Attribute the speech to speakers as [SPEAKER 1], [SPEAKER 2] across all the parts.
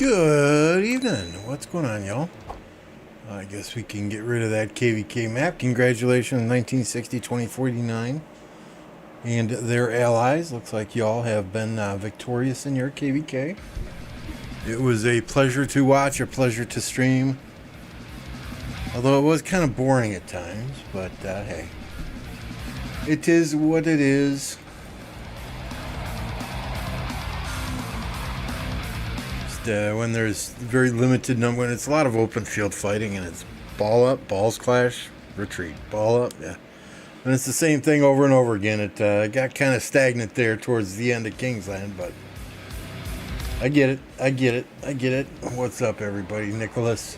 [SPEAKER 1] Good evening. What's going on, y'all? I guess we can get rid of that KVK map. Congratulations, 1960-2049. And their allies. Looks like y'all have been victorious in your KVK. It was a pleasure to watch, a pleasure to stream. Although it was kind of boring at times, but hey. It is what it is. When there's very limited number, when it's a lot of open field fighting and it's ball up, balls clash, retreat, ball up, yeah. And it's the same thing over and over again. It got kind of stagnant there towards the end of Kingsland, but I get it. I get it. I get it. What's up, everybody? Nicholas,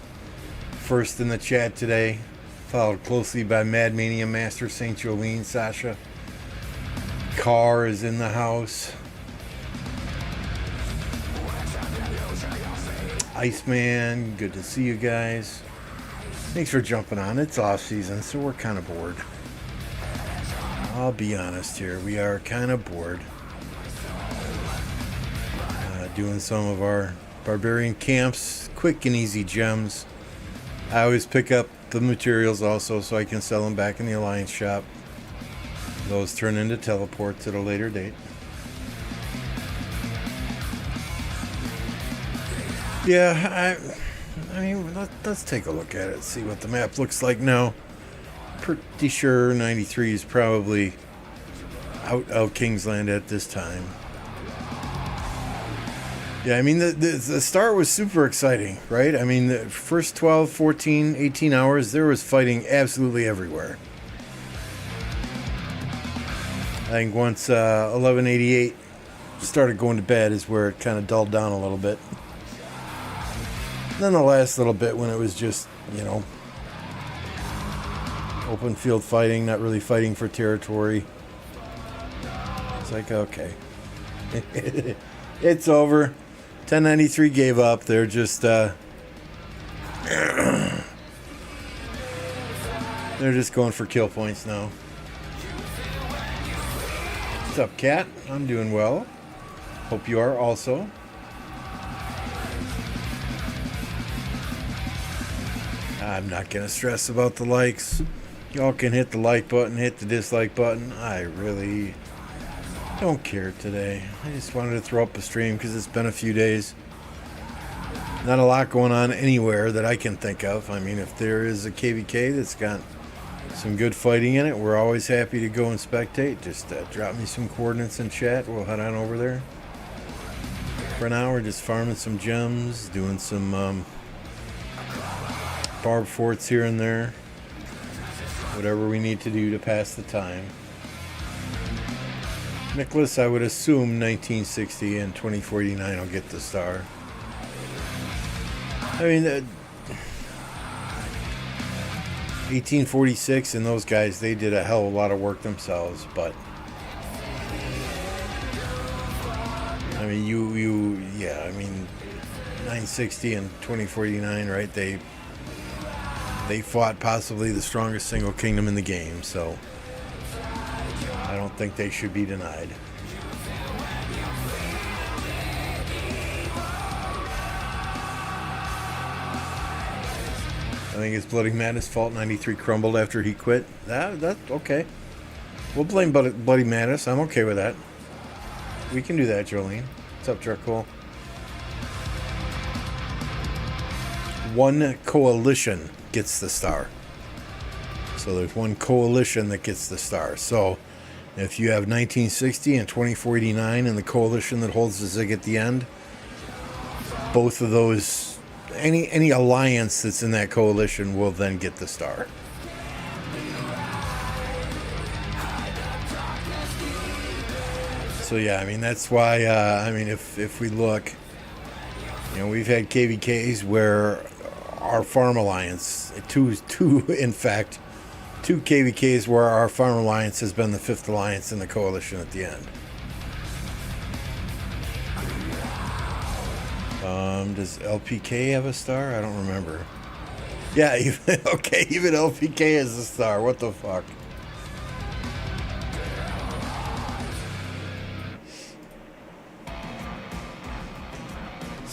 [SPEAKER 1] first in the chat today, followed closely by Mad Mania Master, St. Jolene, Sasha. Carr is in the house. Iceman, good to see you guys. Thanks for jumping on. It's off season, so we're kind of bored. I'll be honest here, we are kind of bored. Doing some of our barbarian camps, quick and easy gems. I always pick up the materials also so I can sell them back in the Alliance shop. Those turn into teleports at a later date. Yeah, I mean, let's take a look at it, see what the map looks like now. Pretty sure 93 is probably out of Kingsland at this time. Yeah, I mean, the start was super exciting, right? I mean, the first 12, 14, 18 hours, there was fighting absolutely everywhere. I think once 1188 started going to bed is where it kind of dulled down a little bit. Then the last little bit when it was just, you know, open field fighting, not really fighting for territory. It's like, okay. It's over. 1093 gave up. They're just, they're just going for kill points now. What's up, Cat? I'm doing well. Hope you are also. I'm not going to stress about the likes. Y'all can hit the like button, hit the dislike button. I really don't care today. I just wanted to throw up a stream because it's been a few days. Not a lot going on anywhere that I can think of. I mean, if there is a KVK that's got some good fighting in it, we're always happy to go and spectate. Just drop me some coordinates in chat. We'll head on over there. For now, we're just farming some gems, doing some barb forts here and there. Whatever we need to do to pass the time. Nicholas, I would assume 1960 and 2049 will get the star. I mean, 1846 and those guys, they did a hell of a lot of work themselves, but I mean, yeah, I mean, 960 and 2049, right? They fought possibly the strongest single kingdom in the game, so I don't think they should be denied. I think it's Bloody Madness' fault 93 crumbled after he quit. That's okay. We'll blame Bloody Madness. I'm okay with that. We can do that, Jolene. What's up, Dracul? One coalition gets the star. So there's one coalition that gets the star. So if you have 1960 and 2049 and the coalition that holds the zig at the end, both of those, any alliance that's in that coalition will then get the star. So yeah, I mean, that's why, I mean, if we look, you know, we've had KVKs where our farm alliance, two in fact, two KVKs where our farm alliance has been the fifth alliance in the coalition at the end. Does LPK have a star? I don't remember. Yeah, even LPK has a star. What the fuck?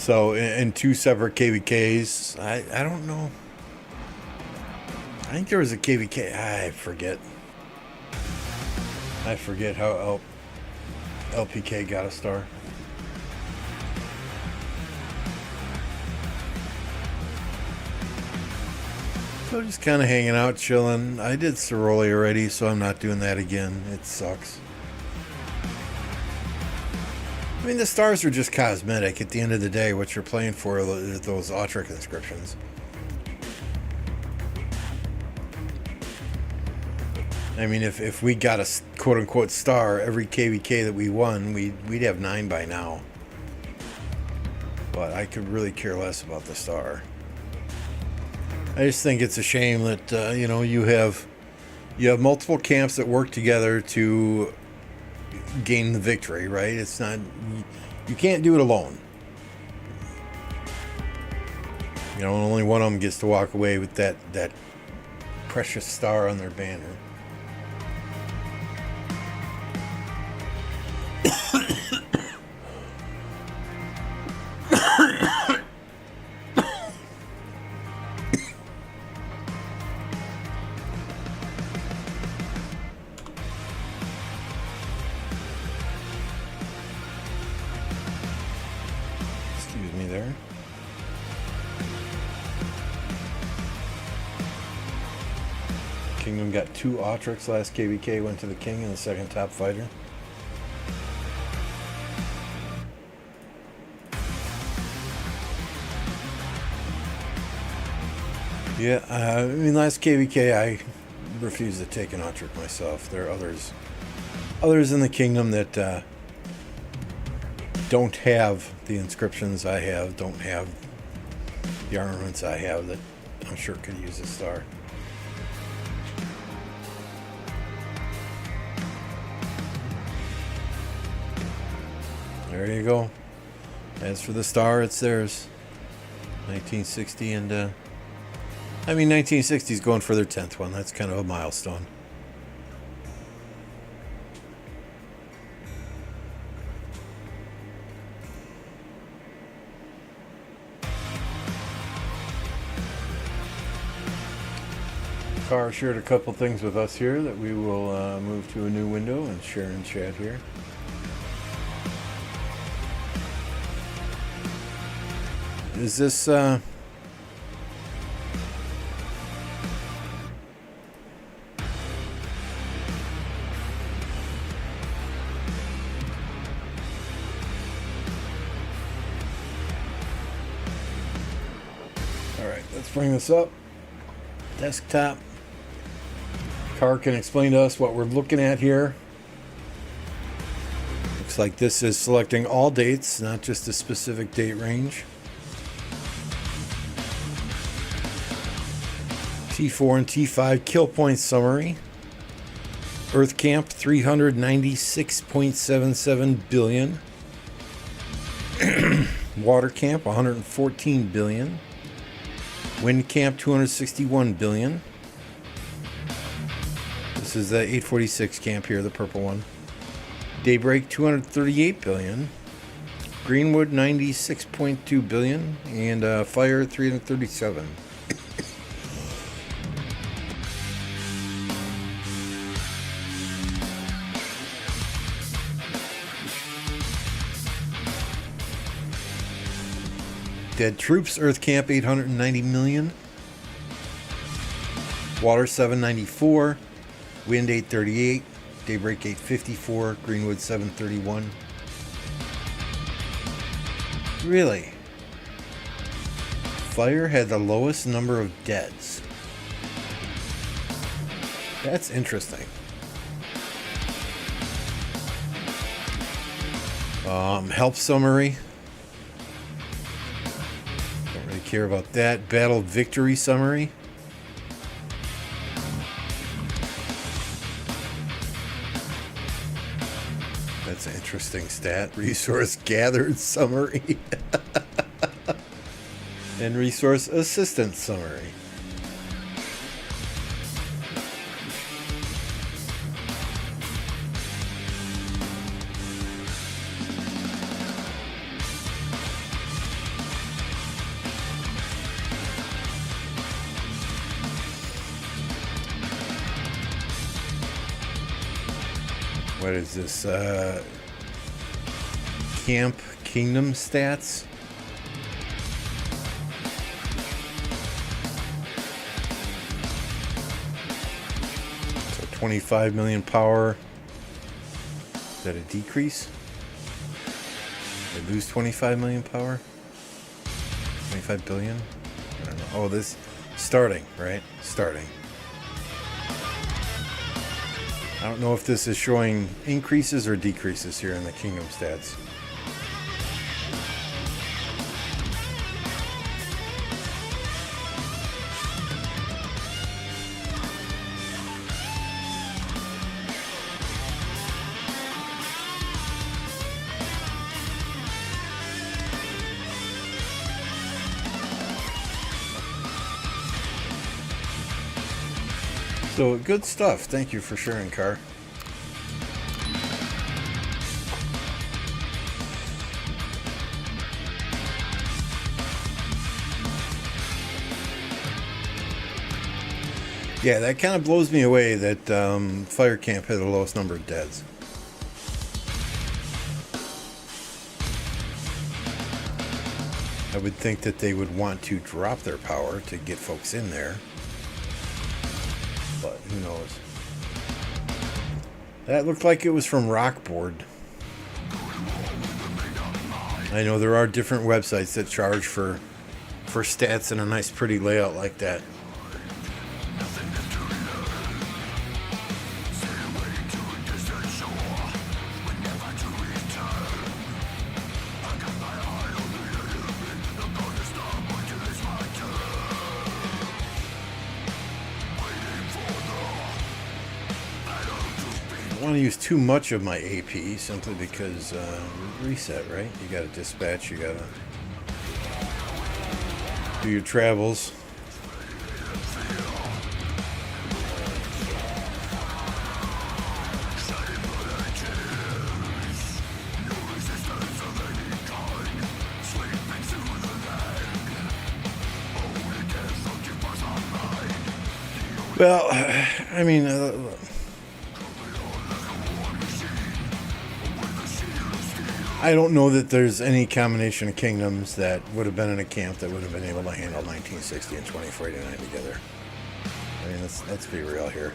[SPEAKER 1] So in two separate KVKs, I don't know. I think there was a KVK. I forget how LPK got a star. So just kind of hanging out, chilling. I did Ceroli already, so I'm not doing that again. It sucks. I mean, the stars are just cosmetic. At the end of the day, what you're playing for are those Autric inscriptions. I mean, if we got a quote-unquote star every KVK that we won, we'd have 9 by now. But I could really care less about the star. I just think it's a shame that you have multiple camps that work together to gain the victory, right? It's not, you can't do it alone. Only one of them gets to walk away with that precious star on their banner. There. Kingdom got 2 Autrics last KVK, went to the king and the second top fighter. Yeah, I mean, last KVK I refused to take an Autric myself. There are others in the kingdom that don't have the inscriptions I have, don't have the armaments I have, that I'm sure could use a star. There you go. As for the star, it's theirs. 1960, and 1960 is going for their 10th one. That's kind of a milestone. Car shared a couple things with us here that we will move to a new window and share in chat here. Is this all right, let's bring this up. Desktop. Car can explain to us what we're looking at here. Looks like this is selecting all dates, not just a specific date range. T4 and T5 kill point summary. Earth camp 396.77 billion. Water camp 114 billion. Wind camp 261 billion. This is the 846 camp here, the purple one. Daybreak 238 billion. Greenwood 96.2 billion. And Fire 337. Dead troops, Earth camp 890 million. Water 794. Wind 838. Daybreak 854. Greenwood 731. Really? Fire had the lowest number of deads. That's interesting. Help summary. Don't really care about that. Battle victory summary. That's an interesting stat. Resource gathered summary. And resource assistance summary. What is this? Camp Kingdom stats? So 25 million power. Is that a decrease? They lose 25 million power? 25 billion? I don't know. Oh, this starting, right? Starting. I don't know if this is showing increases or decreases here in the kingdom stats. So, good stuff. Thank you for sharing, Car. Yeah, that kind of blows me away that Fire Camp had the lowest number of deaths. I would think that they would want to drop their power to get folks in there. But who knows? That looked like it was from Rockboard. I know there are different websites that charge for stats in a nice pretty layout like that. I don't want to use too much of my AP simply because reset, right? You got to dispatch, you got to do your travels. Well, I mean, I don't know that there's any combination of kingdoms that would have been in a camp that would have been able to handle 1960 and 2489 together. I mean, let's be real here.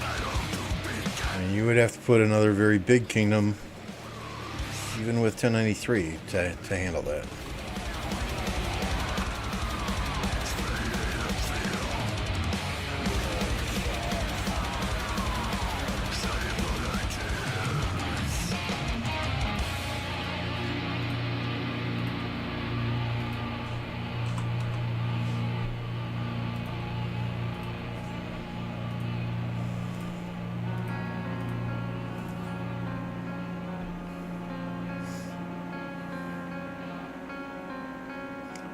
[SPEAKER 1] I mean, you would have to put another very big kingdom, even with 1093, to handle that.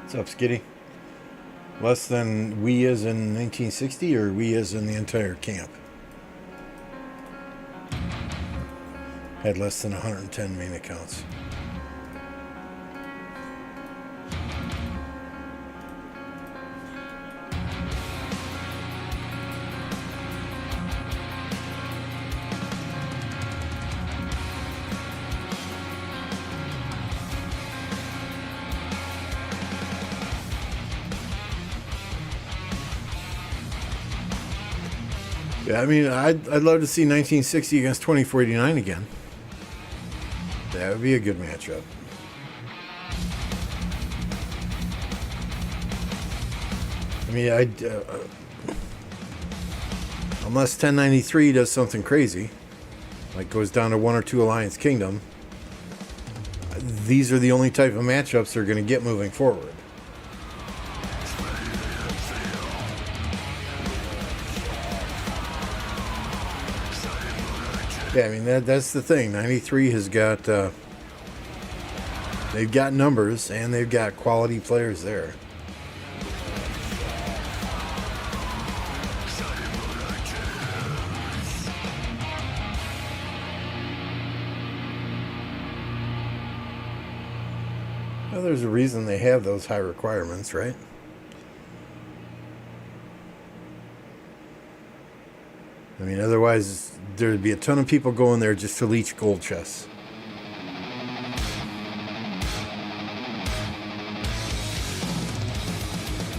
[SPEAKER 1] What's up, Skitty? Less than we as in 1960 or we as in the entire camp? Had less than 110 main accounts. Yeah, I mean, I'd love to see 1960 against 2489 again. That would be a good matchup. I mean, unless 1093 does something crazy, like goes down to 1 or 2 Alliance Kingdom, these are the only type of matchups they're going to get moving forward. Yeah, I mean, that's the thing. 93 has got, they've got numbers and they've got quality players there. Well, there's a reason they have those high requirements, right? I mean, otherwise, there'd be a ton of people going there just to leech gold chests.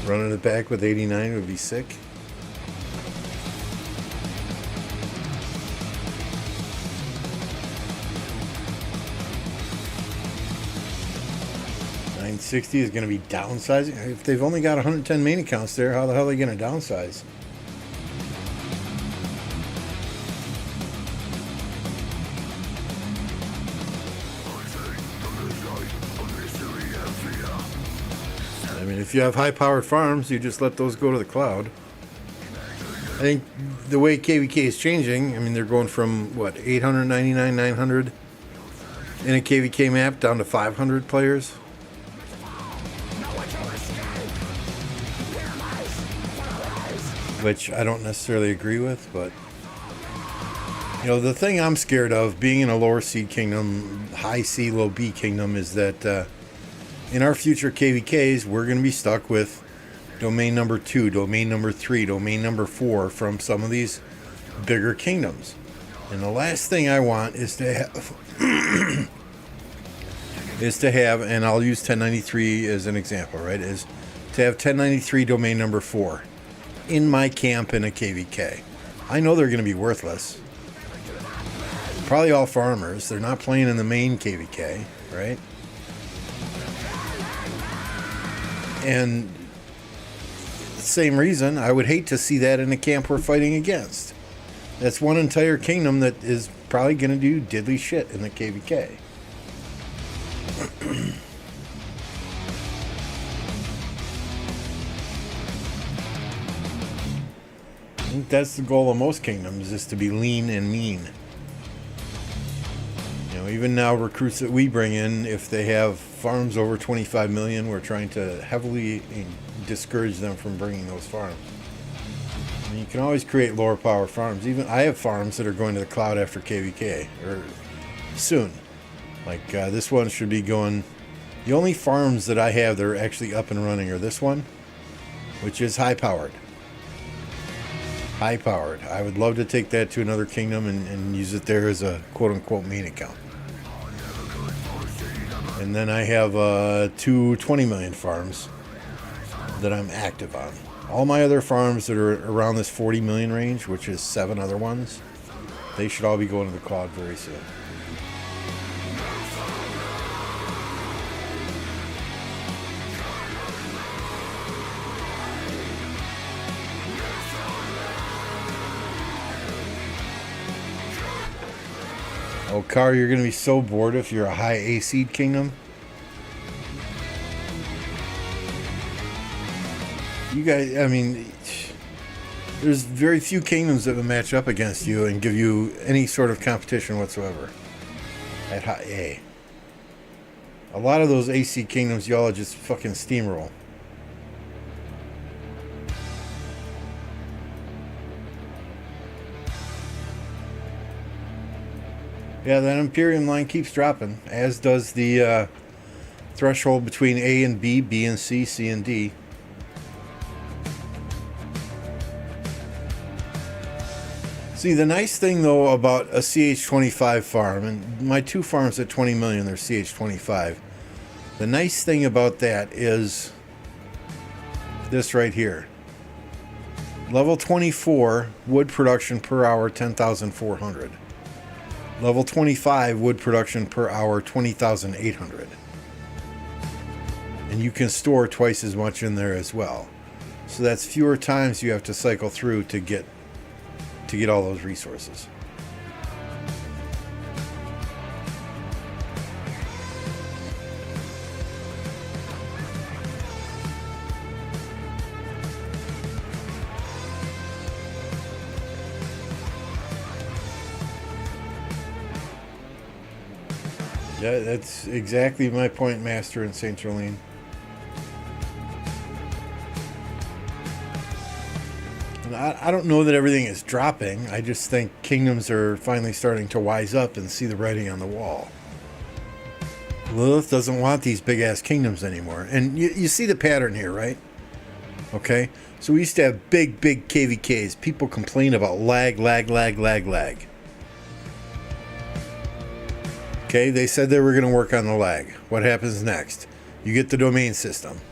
[SPEAKER 1] Running it back with 89 would be sick. $960 is going to be downsizing. If they've only got 110 main accounts there, how the hell are they going to downsize? I mean, if you have high-powered farms, you just let those go to the cloud. I think the way KVK is changing, I mean, they're going from, what, 899, 900 in a KVK map down to 500 players. Which I don't necessarily agree with, but, you know, the thing I'm scared of, being in a lower seed kingdom, high C, low B kingdom, is that in our future KVKs, we're going to be stuck with domain number 2, domain number 3, domain number 4 from some of these bigger kingdoms. And the last thing I want is to have, and I'll use 1093 as an example, right, is to have 1093 domain number 4 in my camp in a KVK. I know they're going to be worthless. Probably all farmers. They're not playing in the main KVK, right? And same reason, I would hate to see that in a camp we're fighting against. That's one entire kingdom that is probably going to do diddly shit in the KVK. I think that's the goal of most kingdoms, is to be lean and mean. You know, even now recruits that we bring in, if they have farms over 25 million, we're trying to heavily discourage them from bringing those farms. I mean, you can always create lower power farms. Even I have farms that are going to the cloud after KVK, or soon. Like this one should be going. The only farms that I have that are actually up and running are this one, which is high powered. High powered. I would love to take that to another kingdom and use it there as a quote unquote main account. And then I have 2 20 million farms that I'm active on. All my other farms that are around this 40 million range, which is 7 other ones, they should all be going to the cloud very soon. Oh, Car, you're going to be so bored if you're a high A seed kingdom. You guys, I mean, there's very few kingdoms that will match up against you and give you any sort of competition whatsoever at high A. A lot of those AC kingdoms, y'all just fucking steamroll. Yeah, that Imperium line keeps dropping, as does the threshold between A and B, B and C, C and D. See, the nice thing, though, about a CH25 farm, and my 2 farms at 20 million, they're CH25. The nice thing about that is this right here. Level 24, wood production per hour, 10,400. Level 25, wood production per hour, 20,800. And you can store twice as much in there as well. So that's fewer times you have to cycle through to get all those resources. Yeah, that's exactly my point, Master in Saint Jolene. And I don't know that everything is dropping. I just think kingdoms are finally starting to wise up and see the writing on the wall. Lilith doesn't want these big-ass kingdoms anymore. And you see the pattern here, right? Okay? So we used to have big KVKs. People complain about lag. Okay, they said they were going to work on the lag. What happens next? You get the domain system.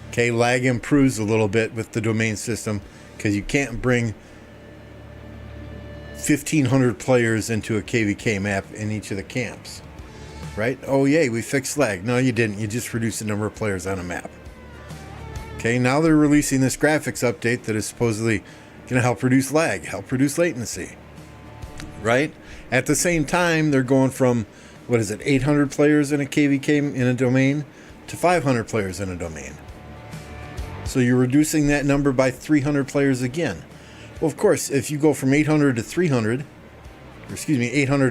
[SPEAKER 1] Okay, lag improves a little bit with the domain system because you can't bring 1,500 players into a KVK map in each of the camps. Right? Oh, yay, we fixed lag. No, you didn't. You just reduced the number of players on a map. Okay, now they're releasing this graphics update that is supposedly going to help reduce lag, help reduce latency. Right? At the same time, they're going from, 800 players in a KVK in a domain to 500 players in a domain. So you're reducing that number by 300 players again. Well, of course, if you go from 800 to 800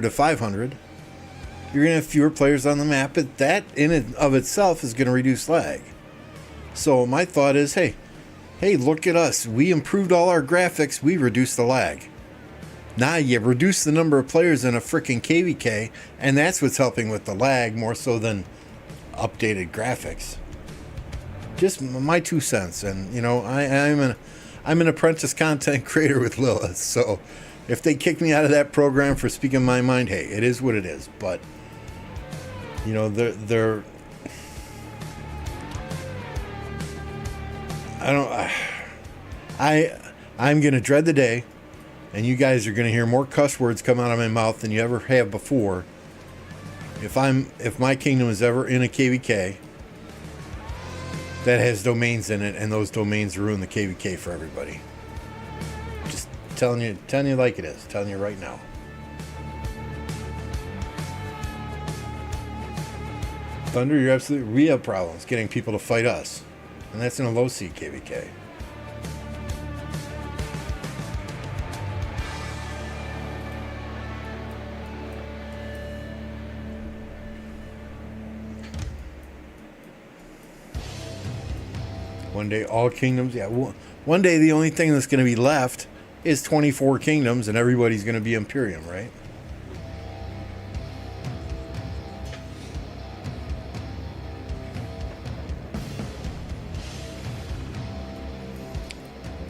[SPEAKER 1] to 500, you're going to have fewer players on the map, but that in and of itself is going to reduce lag. So my thought is, hey, look at us. We improved all our graphics. We reduced the lag. Nah, you reduce the number of players in a freaking KVK, and that's what's helping with the lag more so than updated graphics. Just my 2 cents. And, I'm an apprentice content creator with Lilith. So if they kick me out of that program for speaking my mind, hey, it is what it is. But, they're I'm going to dread the day, and you guys are going to hear more cuss words come out of my mouth than you ever have before. If my kingdom is ever in a KVK that has domains in it, and those domains ruin the KVK for everybody. Just telling you like it is, telling you right now. Thunder, you're absolutely, we have problems getting people to fight us. And that's in a low seed KVK. One day, all kingdoms, one day the only thing that's going to be left is 24 kingdoms, and everybody's going to be Imperium, right?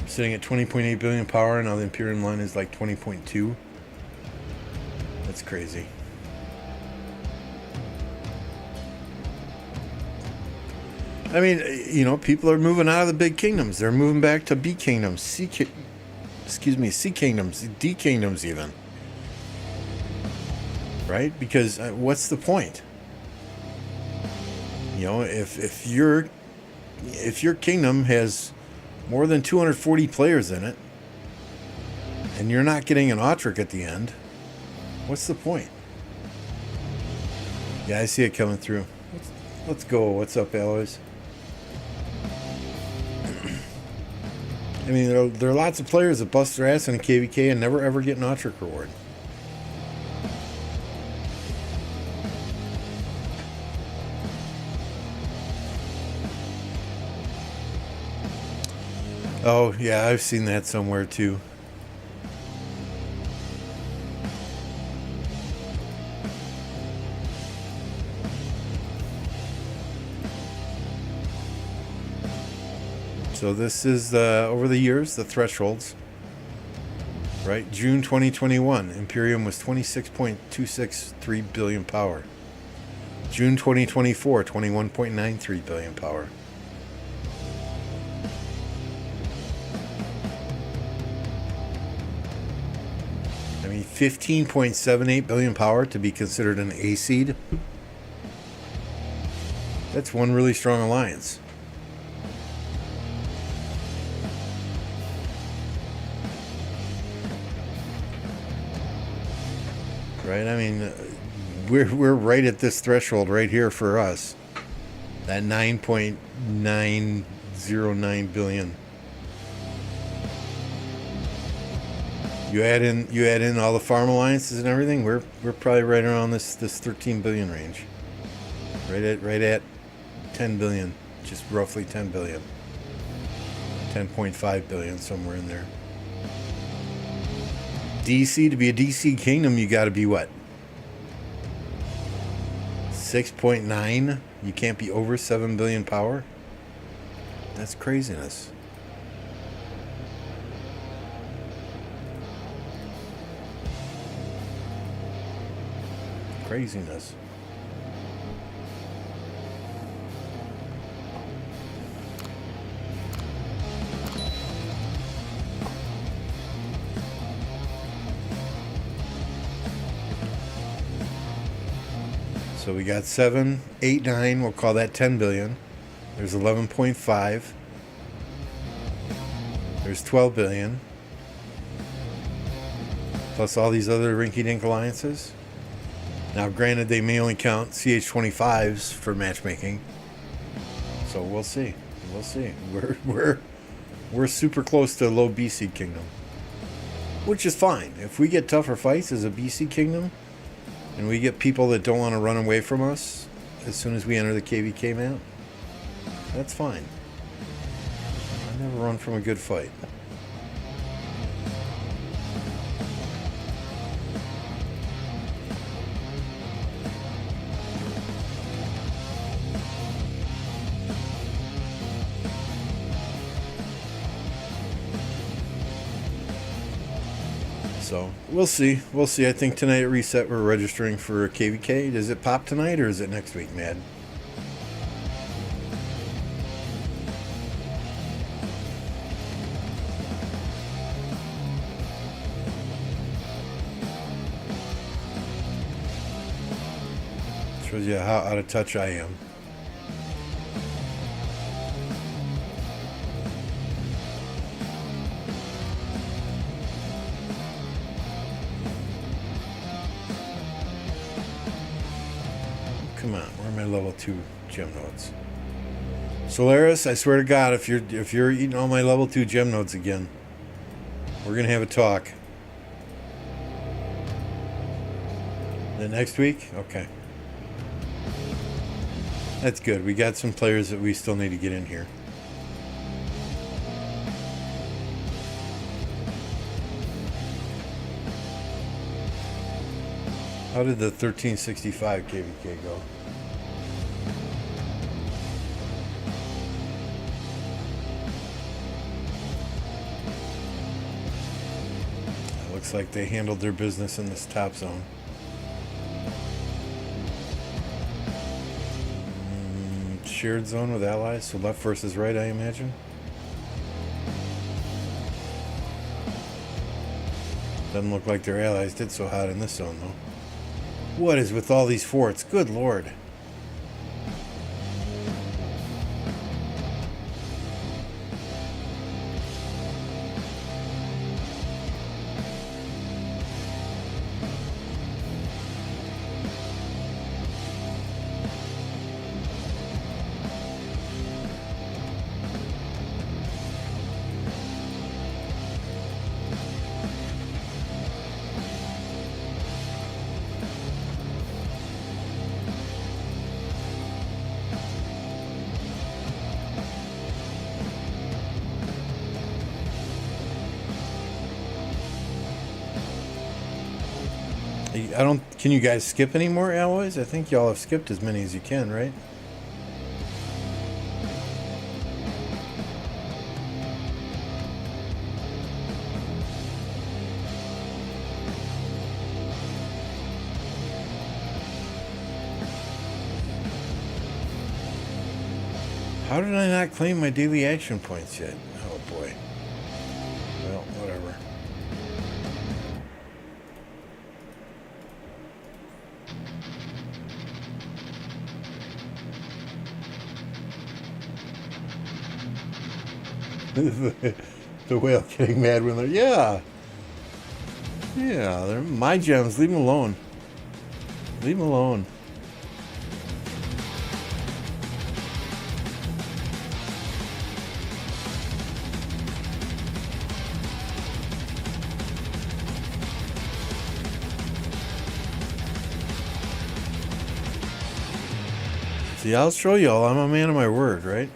[SPEAKER 1] Sitting at 20.8 billion power. Now the Imperium line is like 20.2. That's crazy. I mean, people are moving out of the big kingdoms. They're moving back to B kingdoms, C kingdoms, D kingdoms even. Right? Because what's the point? If your kingdom has more than 240 players in it, and you're not getting an Autric at the end, what's the point? Yeah, I see it coming through. Let's go. What's up, Aloys? I mean, there are lots of players that bust their ass in a KVK and never ever get an Autric reward. Oh, yeah, I've seen that somewhere too. So this is over the years, the thresholds. Right? June 2021, Imperium was 26.263 billion power. June 2024, 21.93 billion power. I mean, 15.78 billion power to be considered an A seed. That's one really strong alliance. Right? I mean, we're right at this threshold right here for us. That 9.909 billion. You add in all the farm alliances and everything, we're probably right around this 13 billion range. Right at 10 billion, just roughly 10 billion. 10.5 billion, somewhere in there. DC, to be a DC kingdom, you got to be what? 6.9? You can't be over 7 billion power? That's craziness. craziness. So we got 7, 8, 9. We'll call that 10 billion. There's 11.5. There's 12 billion. Plus all these other rinky-dink alliances. Now, granted, they may only count CH25s for matchmaking. So we'll see. We'll see. We're super close to a low BC kingdom, which is fine. If we get tougher fights as a BC kingdom, and we get people that don't want to run away from us as soon as we enter the KVK map, that's fine. I never run from a good fight. So we'll see. We'll see. I think tonight at Reset we're registering for KVK. Does it pop tonight or is it next week, Mad? Shows you how out of touch I am. Come on, where are my level 2 gem nodes? Solaris, I swear to God, if you're eating all my level 2 gem nodes again, we're gonna have a talk. Then next week? Okay. That's good. We got some players that we still need to get in here. How did the 1365 KVK go? Looks like they handled their business in this top zone. Shared zone with allies, so left versus right, I imagine. Doesn't look like their allies did so hot in this zone, though. What is with all these forts? Good lord. I don't. Can you guys skip any more alloys? I think y'all have skipped as many as you can, right? How did I not claim my daily action points yet? Oh boy. Well, whatever. The whale getting mad when they're yeah, they're my gems. Leave them alone. Leave them alone. See, I'll show y'all. I'm a man of my word, right?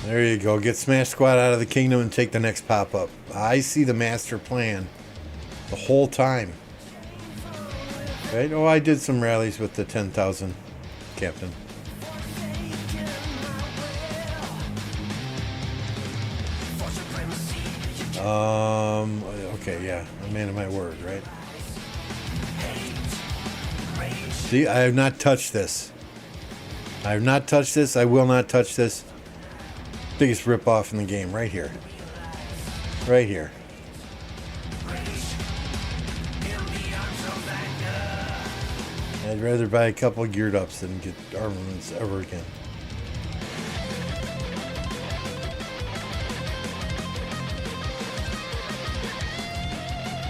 [SPEAKER 1] There you go. Get Smash Squad out of the kingdom and take the next pop-up. I see the master plan the whole time. Right? Oh, I did some rallies with the 10,000 Captain. Okay, yeah. I'm a man of my word, right? See, I have not touched this. I have not touched this. I will not touch this. Biggest ripoff in the game, right here. Right here. I'd rather buy a couple of geared ups than get armaments ever again.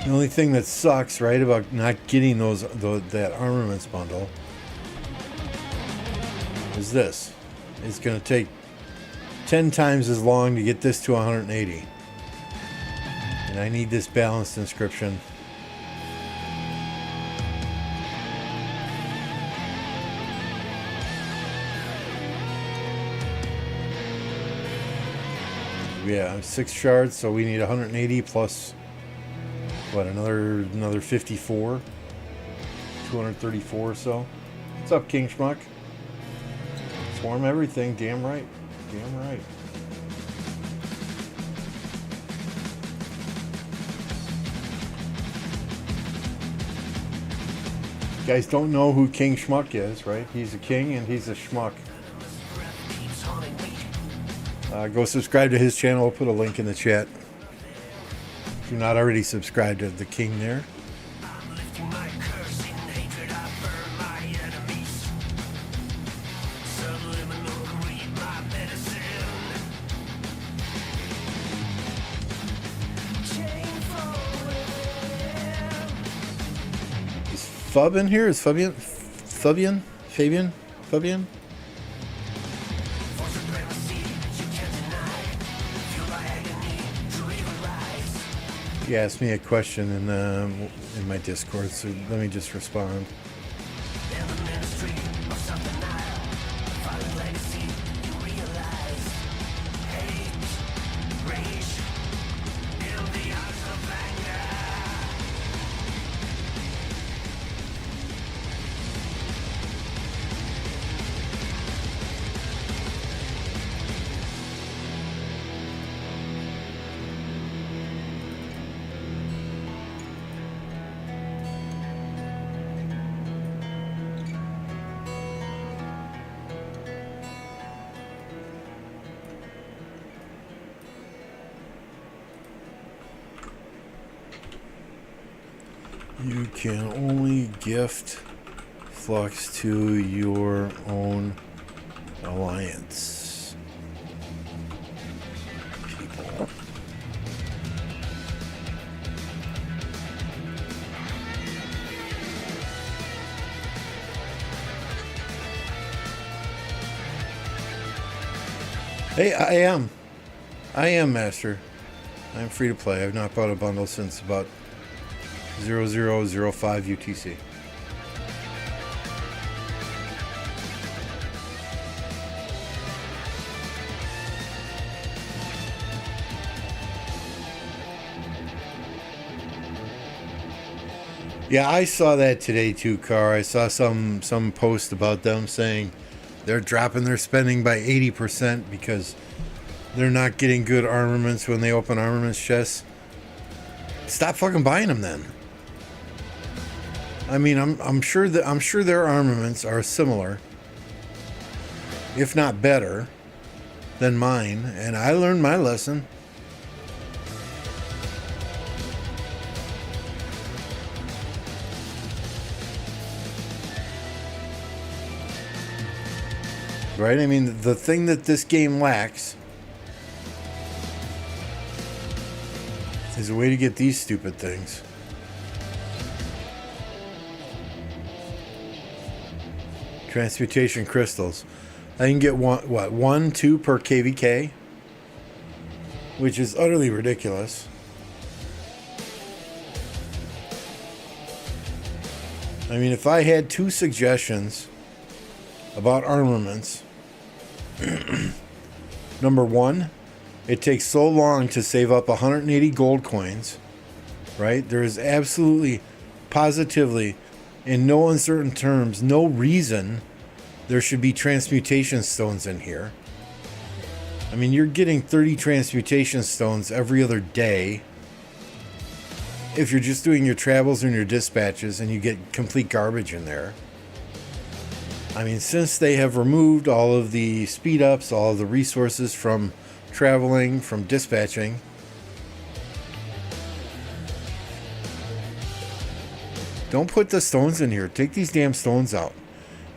[SPEAKER 1] The only thing that sucks, right, about not getting that armaments bundle is this. It's going to take 10 times as long to get this to 180. And I need this balanced inscription. Yeah, 6 shards, so we need 180 plus what, another 54, 234 or so. What's up, King Schmuck? Swarm everything, damn right, damn right. You guys don't know who King Schmuck is, right? He's a king and he's a schmuck. Go subscribe to his channel. I'll put a link in the chat. If you're not already subscribed to the king there. Is Fub in here? Is Fabian? He asked me a question in my Discord, so let me just respond. You can only gift flux to your own alliance people. Hey, I am Master. I'm free to play. I've not bought a bundle since about 0005 UTC. Yeah, I saw that today too, Car. I saw some post about them saying they're dropping their spending by 80% because they're not getting good armaments when they open armaments chests. Stop fucking buying them then. I mean, I'm sure their armaments are similar, if not better, than mine, and I learned my lesson. Right? I mean, the thing that this game lacks is a way to get these stupid things. Transmutation crystals. I can get one, 2 per KVK, which is utterly ridiculous. I mean, if I had 2 suggestions about armaments, number 1, it takes so long to save up 180 gold coins, right? There is absolutely, positively, in no uncertain terms, no reason there should be transmutation stones in here. I mean, you're getting 30 transmutation stones every other day. If you're just doing your travels and your dispatches and you get complete garbage in there. I mean, since they have removed all of the speed ups, all of the resources from traveling, from dispatching, don't put the stones in here. Take these damn stones out.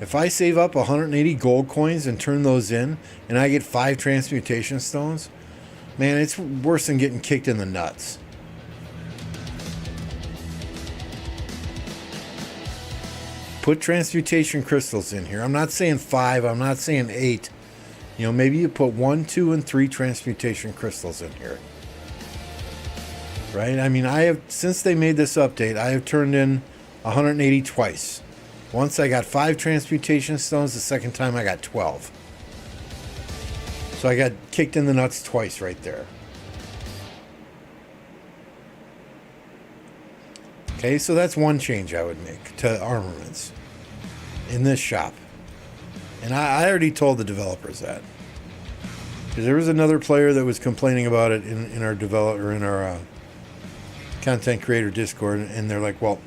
[SPEAKER 1] If I save up 180 gold coins and turn those in, and I get 5 transmutation stones, man, it's worse than getting kicked in the nuts. Put transmutation crystals in here. I'm not saying 5, I'm not saying 8. You know, maybe you put 1, 2, and 3 transmutation crystals in here. Right? I mean, I have, since they made this update, I have turned in 180 twice. Once I got 5 transmutation stones, the second time I got 12. So I got kicked in the nuts twice right there. Okay, so that's one change I would make to armaments in this shop. And I already told the developers that. Because there was another player that was complaining about it in our developer, in our content creator Discord, and they're like, well,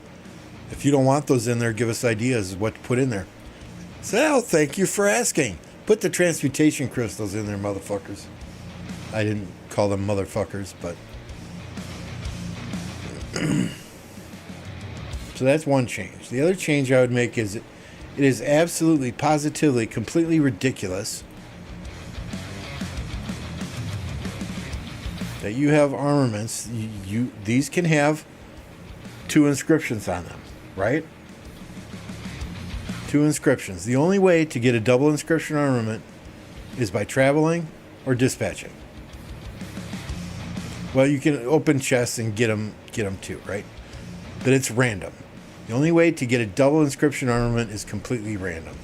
[SPEAKER 1] if you don't want those in there, give us ideas of what to put in there. So, thank you for asking. Put the transmutation crystals in there, motherfuckers. I didn't call them motherfuckers, but... So that's one change. The other change I would make is it is absolutely, positively, completely ridiculous that you have armaments. These can have 2 inscriptions on them. Right? 2 inscriptions. The only way to get a double inscription armament is by traveling or dispatching. Well, you can open chests and get them too, right? But it's random. The only way to get a double inscription armament is completely random.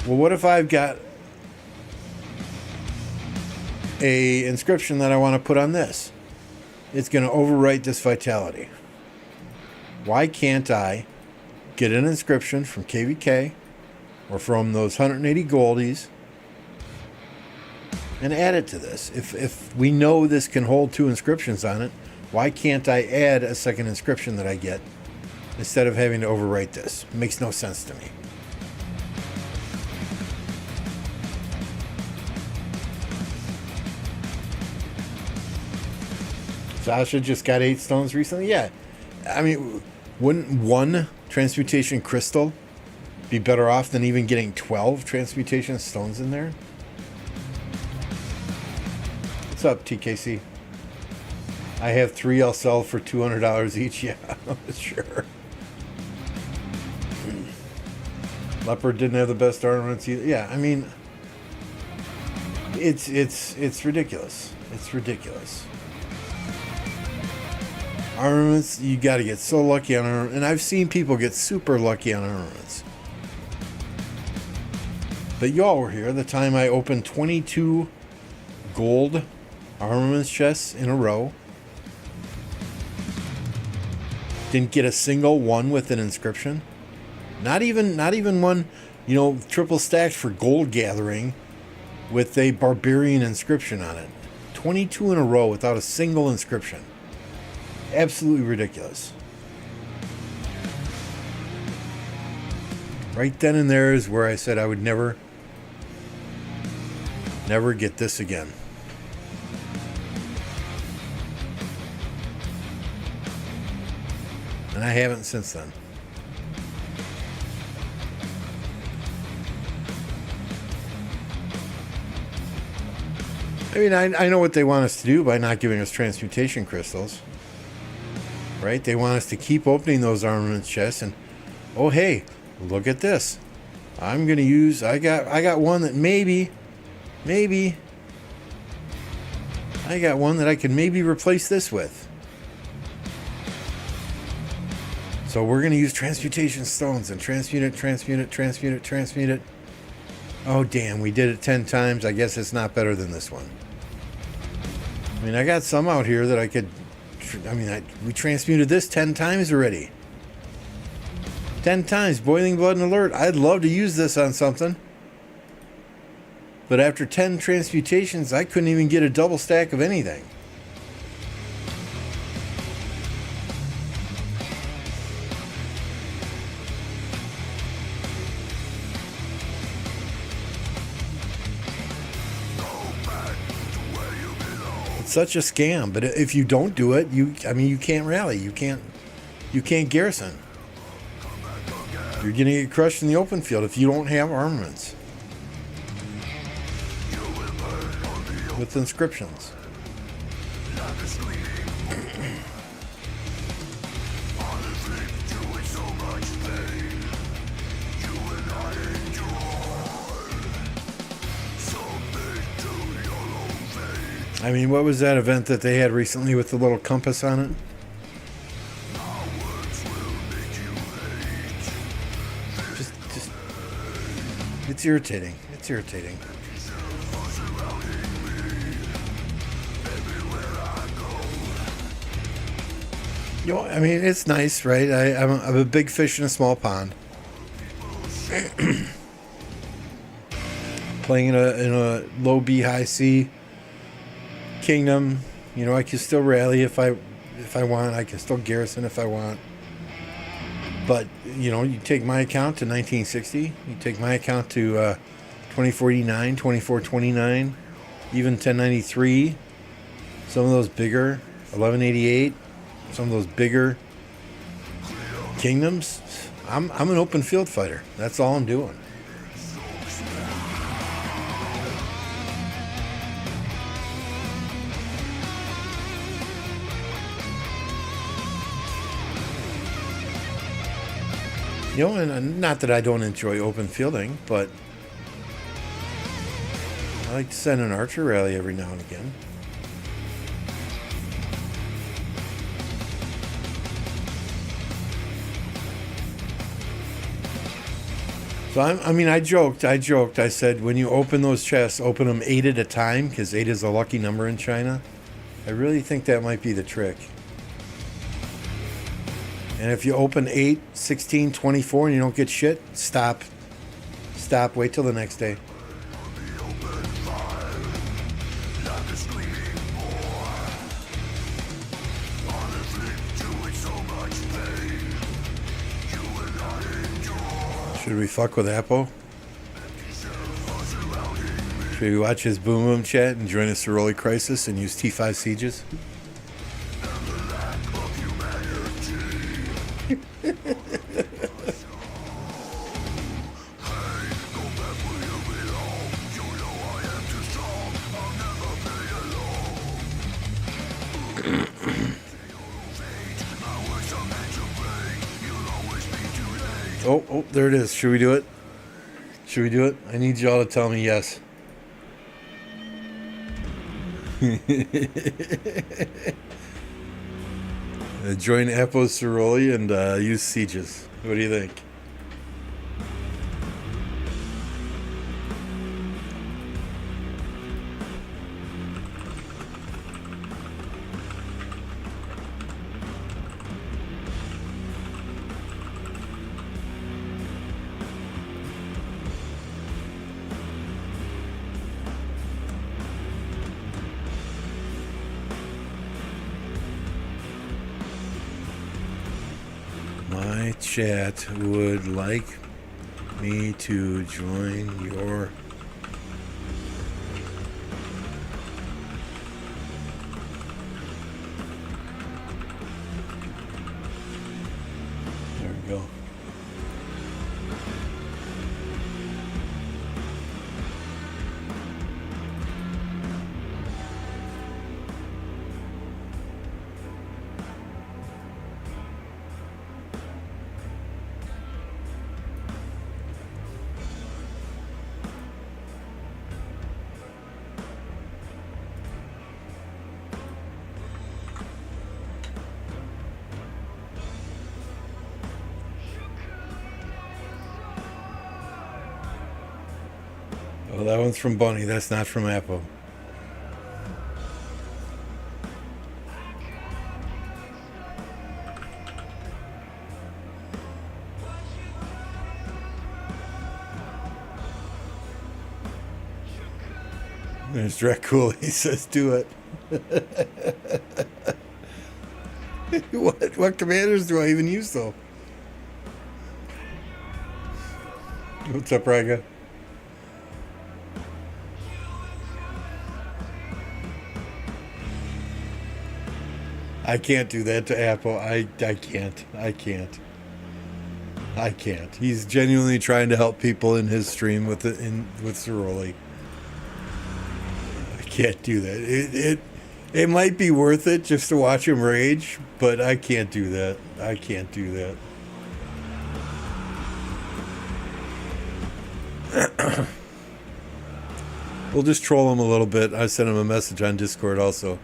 [SPEAKER 1] Well, what if I've got a inscription that I want to put on this? It's going to overwrite this vitality. Why can't I get an inscription from KVK or from those 180 goldies and add it to this? If we know this can hold 2 inscriptions on it, why can't I add a second inscription that I get instead of having to overwrite this? It makes no sense to me. Sasha just got 8 stones recently? Yeah. I mean, wouldn't 1 transmutation crystal be better off than even getting 12 transmutation stones in there? What's up, TKC? I have 3 I'll sell for $200 each. Yeah, sure. Leopard didn't have the best armaments either. Yeah, I mean, it's ridiculous. It's ridiculous. Armaments, you got to get so lucky on armaments. And I've seen people get super lucky on armaments. But y'all were here the time I opened 22 gold armaments chests in a row. Didn't get a single one with an inscription. Not even one, you know, triple stacked for gold gathering with a barbarian inscription on it. 22 in a row without a single inscription. Absolutely ridiculous. Right then and there is where I said I would never get this again. And I haven't since then. I mean, I know what they want us to do by not giving us transmutation crystals. Right? They want us to keep opening those armament chests and, oh hey, look at this. I'm gonna use, I got one that maybe I got one that I can maybe replace this with. So we're gonna use transmutation stones and transmute it. Oh damn, we did it 10 times. I guess it's not better than this one. I mean, I got some out here that I could, we transmuted this 10 times already. 10 times, boiling blood and alert. I'd love to use this on something. But after 10 transmutations, I couldn't even get a double stack of anything. It's such a scam. But if you don't do it, you can't rally. You can't garrison. You're going to get crushed in the open field if you don't have armaments. With inscriptions. I mean, what was that event that they had recently with the little compass on it? It's irritating. It's irritating. You know, I mean, it's nice, right? I'm a big fish in a small pond. Playing in a low B, high C kingdom. You know, I can still rally if I want. I can still garrison if I want. But, you know, you take my account to 1960. You take my account to 2049, 2429, even 1093. Some of those bigger, 1188. Some of those bigger kingdoms. I'm an open field fighter. That's all I'm doing. You know, and not that I don't enjoy open fielding, but I like to send an archer rally every now and again. So I joked. I said, when you open those chests, open them 8 at a time, because 8 is a lucky number in China. I really think that might be the trick. And if you open 8, 16, 24 and you don't get shit, stop. Stop. Wait till the next day. Should we fuck with Apo? Should we watch his Boom Boom chat and join a Soroli crisis and use T5 sieges? Oh, there it is. Should we do it? Should we do it? I need y'all to tell me yes. Join Apo Soroli and use sieges. What do you think? My chat would like me to join your there we go. Oh, that one's from Bunny. That's not from Apple. There's Dracula. He says, do it. What commanders do I even use, though? What's up, Raga? I can't do that to Apple. I can't. He's genuinely trying to help people in his stream with Ceroli. I can't do that. It might be worth it just to watch him rage, but I can't do that. I can't do that. We'll just troll him a little bit. I sent him a message on Discord also.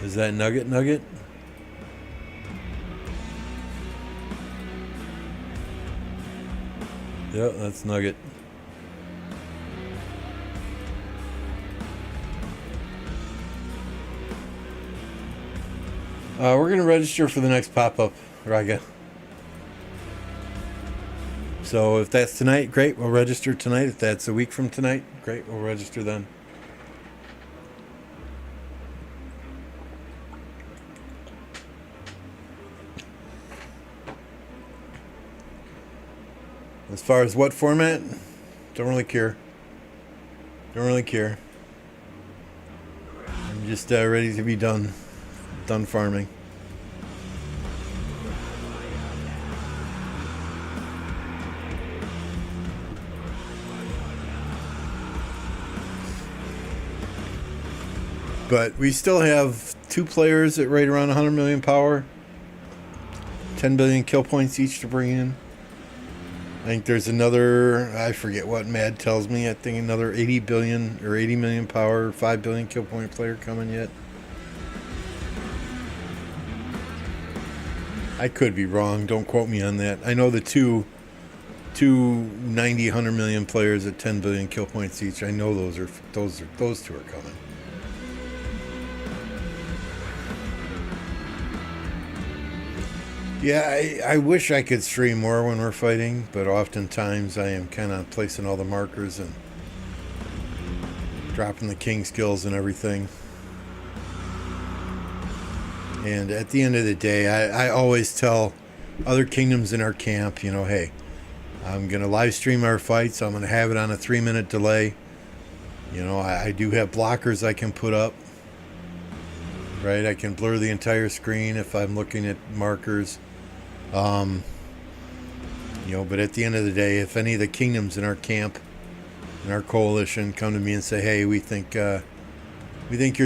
[SPEAKER 1] Is that Nugget? Yep, that's Nugget. We're going to register for the next pop-up, Raga. So if that's tonight, great, we'll register tonight. If that's a week from tonight, great, we'll register then. As far as what format, don't really care. I'm just ready to be done farming. But we still have 2 players at right around 100 million power, 10 billion kill points each to bring in. I think there's another, I forget what Mad tells me, I think another 80 billion or 80 million power, 5 billion kill point player coming yet. I could be wrong, don't quote me on that. I know the two 90, 100 million players at 10 billion kill points each. I know those two are coming. Yeah, I wish I could stream more when we're fighting, but oftentimes I am kind of placing all the markers and dropping the king skills and everything. And at the end of the day, I always tell other kingdoms in our camp, you know, hey, I'm going to live stream our fights. I'm going to have it on a 3-minute delay. You know, I do have blockers I can put up. Right, I can blur the entire screen if I'm looking at markers. You know, but at the end of the day, if any of the kingdoms in our camp, in our coalition, come to me and say, hey, we think your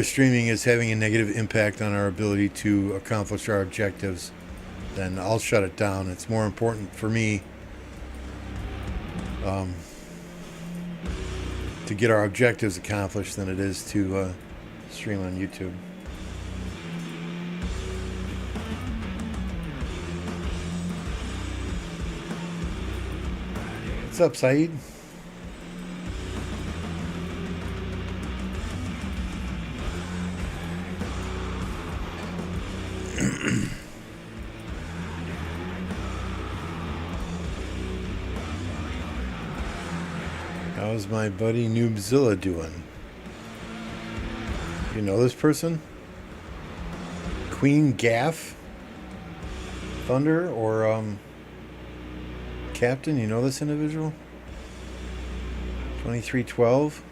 [SPEAKER 1] streaming is having a negative impact on our ability to accomplish our objectives, then I'll shut it down. It's more important for me to get our objectives accomplished than it is to stream on YouTube. What's up, Saeed? How's my buddy Noobzilla doing? You know this person? Queen Gaff? Thunder or Captain, you know this individual? 2312.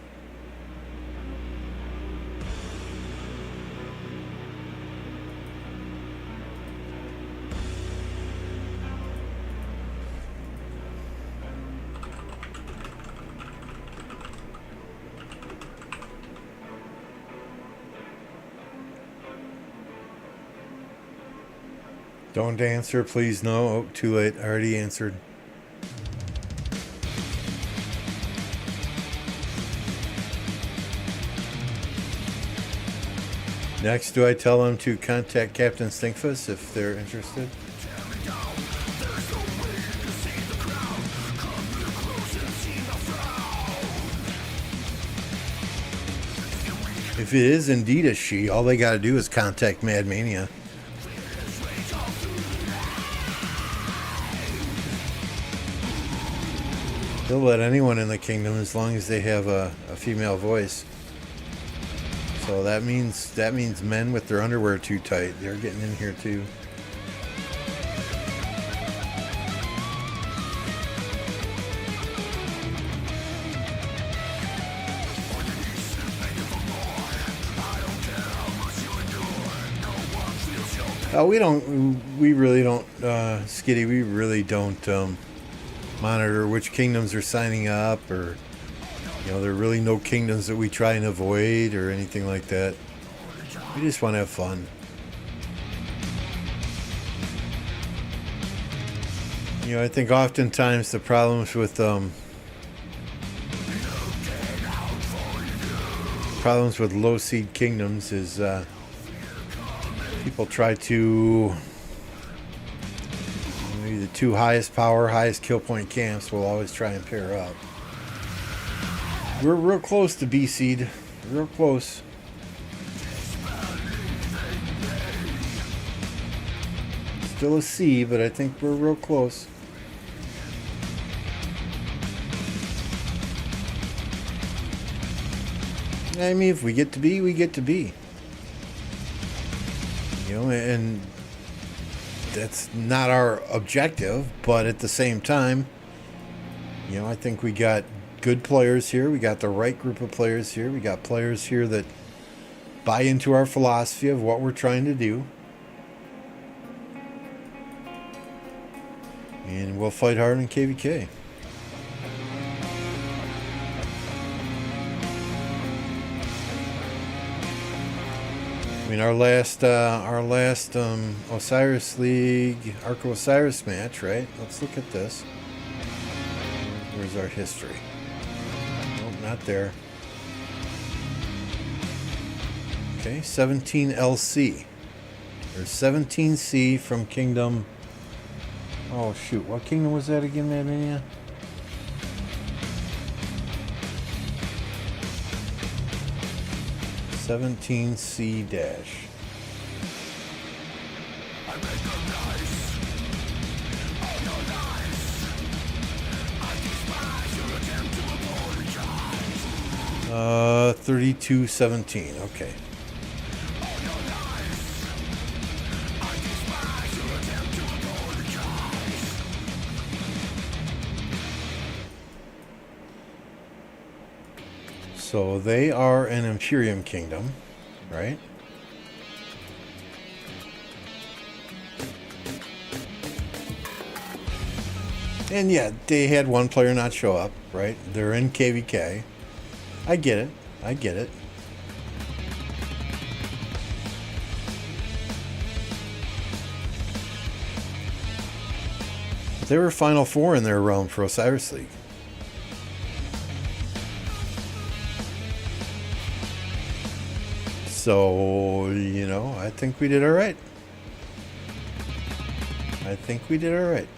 [SPEAKER 1] Don't answer, please. No. Oh, too late. I already answered. Next, do I tell them to contact Captain Stinkfus if they're interested? If it is indeed a she, all they got to do is contact Mad Mania. They'll let anyone in the kingdom as long as they have a female voice. So that means men with their underwear too tight, they're getting in here too. We really don't, Skitty, we really don't monitor which kingdoms are signing up, or, you know, there are really no kingdoms that we try and avoid or anything like that. We just want to have fun. You know, I think oftentimes the problems with low seed kingdoms is people try to, maybe the two highest power, highest kill point camps will always try and pair up. We're real close to B seed, real close. Still a C, but I think we're real close. I mean, if we get to B, we get to B. You know, and that's not our objective, but at the same time, you know, I think we got good players here. We got the right group of players here. We got players here that buy into our philosophy of what we're trying to do. And we'll fight hard in KVK. I mean, our last Osiris League, Arco Osiris match, right? Let's look at this. Where's our history? Nope, not there. Okay, 17 LC. There's 17C from Kingdom. Oh shoot, what kingdom was that again, Mad Mania? C dash. I make them nice. Oh, no, nice. I despise your attempt to apologize. 3217. Okay. Oh, no, nice. I despise your attempt to apologize. So they are an Imperium kingdom, right? And yeah, they had one player not show up, right? They're in KVK. I get it. I get it. They were Final Four in their realm for Osiris League. So, you know, I think we did all right. I think we did all right.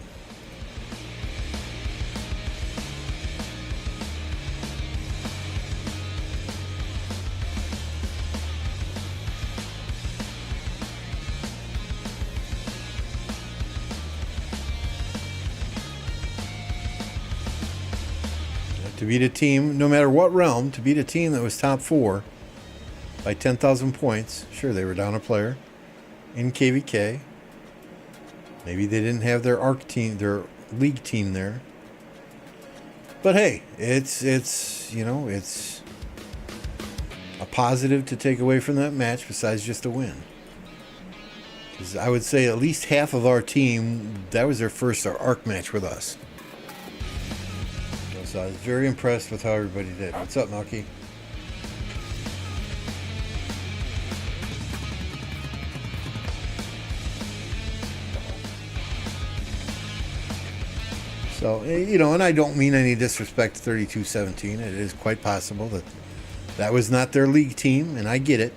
[SPEAKER 1] To beat a team, no matter what realm, to beat a team that was top 4 by 10,000 points. Sure, they were down a player in KVK. Maybe they didn't have their ARC team, their league team there. But hey, it's you know, it's a positive to take away from that match besides just a win. Because I would say at least half of our team, that was their first ARC match with us. So I was very impressed with how everybody did. What's up, Melky? So, you know, and I don't mean any disrespect to 3217. It is quite possible that that was not their league team, and I get it.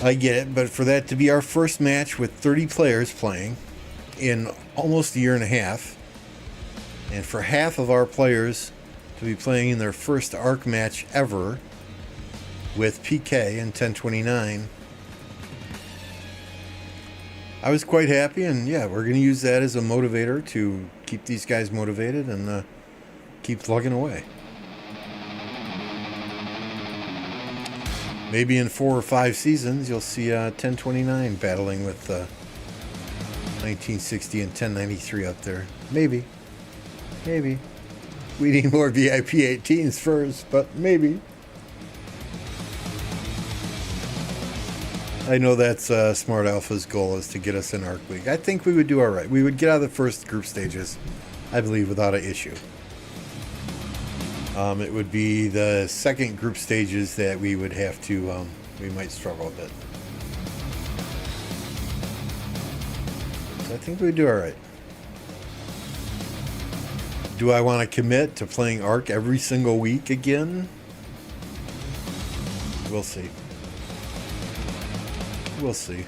[SPEAKER 1] I get it, but for that to be our first match with 30 players playing in almost a year and a half, and for half of our players to be playing in their first ARC match ever, with PK and 1029. I was quite happy, and yeah, we're going to use that as a motivator to keep these guys motivated and keep plugging away. Maybe in 4 or 5 seasons, you'll see 1029 battling with 1960 and 1093 up there. Maybe. Maybe. We need more VIP 18s first, but maybe. I know that's Smart Alpha's goal is to get us in Arc League. I think we would do all right. We would get out of the first group stages, I believe, without an issue. It would be the second group stages that we would have to, we might struggle a bit. So I think we would do all right. Do I want to commit to playing Arc every single week again? We'll see. We'll see.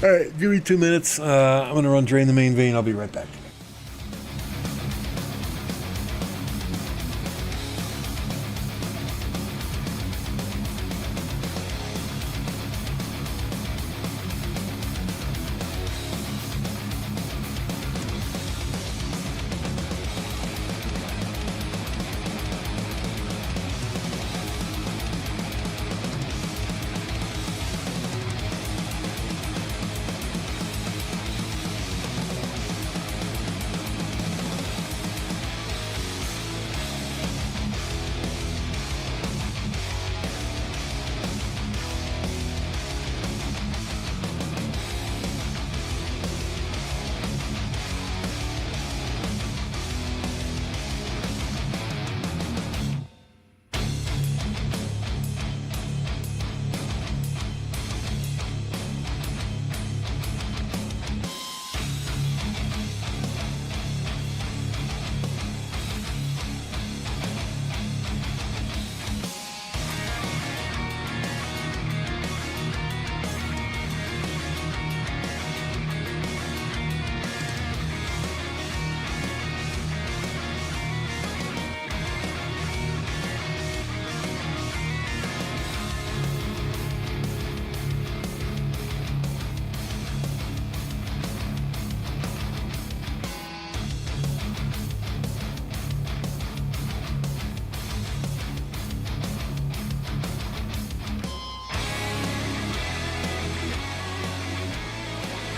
[SPEAKER 1] All right, give me 2 minutes. I'm going to run drain the main vein. I'll be right back.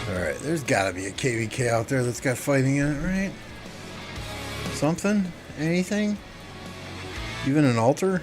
[SPEAKER 1] Alright, there's gotta be a KVK out there that's got fighting in it, right? Something? Anything? Even an altar?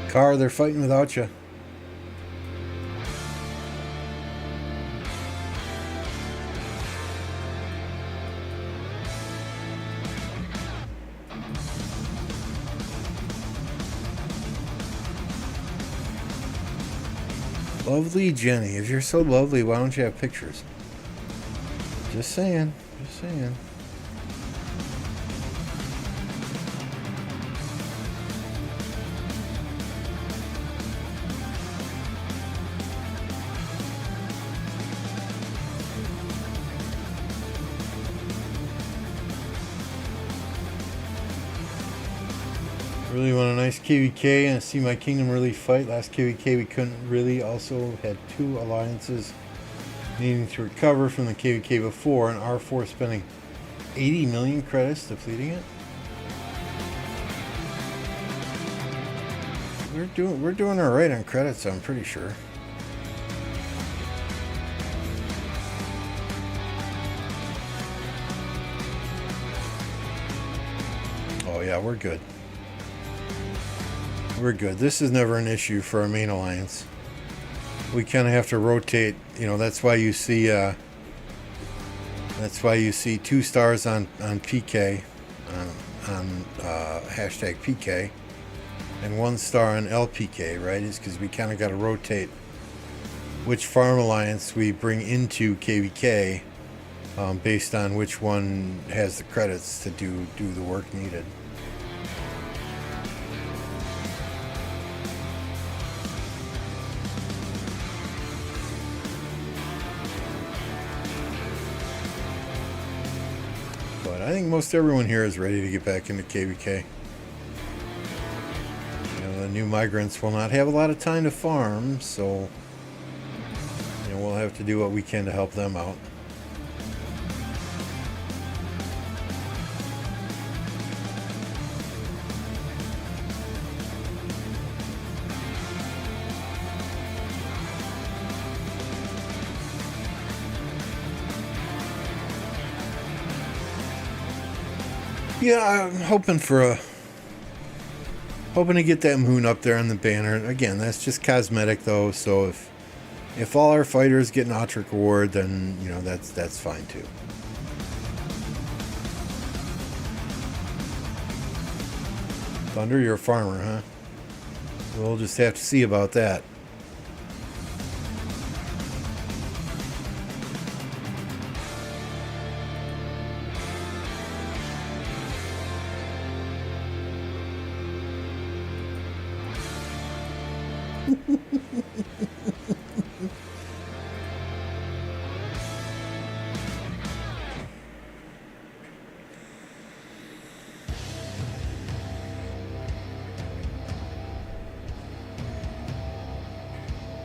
[SPEAKER 1] Car, they're fighting without you. Lovely Jenny. If you're so lovely, why don't you have pictures? Just saying. Just saying. Really want a nice KVK and see my kingdom really fight. Last KVK we couldn't really. Also had 2 alliances needing to recover from the KVK before, and R4 spending 80 million credits depleting it. We're doing all right on credits, I'm pretty sure. Oh yeah, we're good. We're good. This is never an issue for our main alliance. We kind of have to rotate. You know, that's why you see That's why you see 2 stars on PK, on hashtag PK, and 1 star on LPK, right? Is because we kind of got to rotate which farm alliance we bring into KVK based on which one has the credits to do the work needed. But I think most everyone here is ready to get back into KVK. You know, the new migrants will not have a lot of time to farm, so you know, we'll have to do what we can to help them out. Yeah, I'm hoping to get that moon up there on the banner. Again, that's just cosmetic though, so if all our fighters get an Autric award, then you know that's fine too. Thunder, you're a farmer, huh? We'll just have to see about that.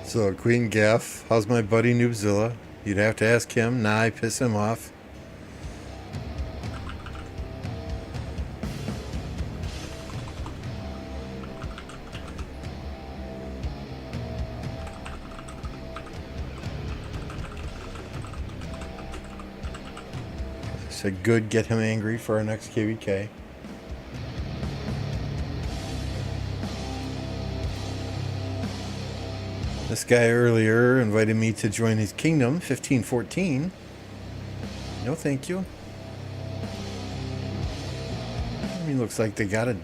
[SPEAKER 1] So, Queen Gaff, how's my buddy Noobzilla? You'd have to ask him. Nah, I piss him off. I said, good, get him angry for our next KVK. This guy earlier invited me to join his kingdom, 1514. No, thank you. I mean, looks like they got a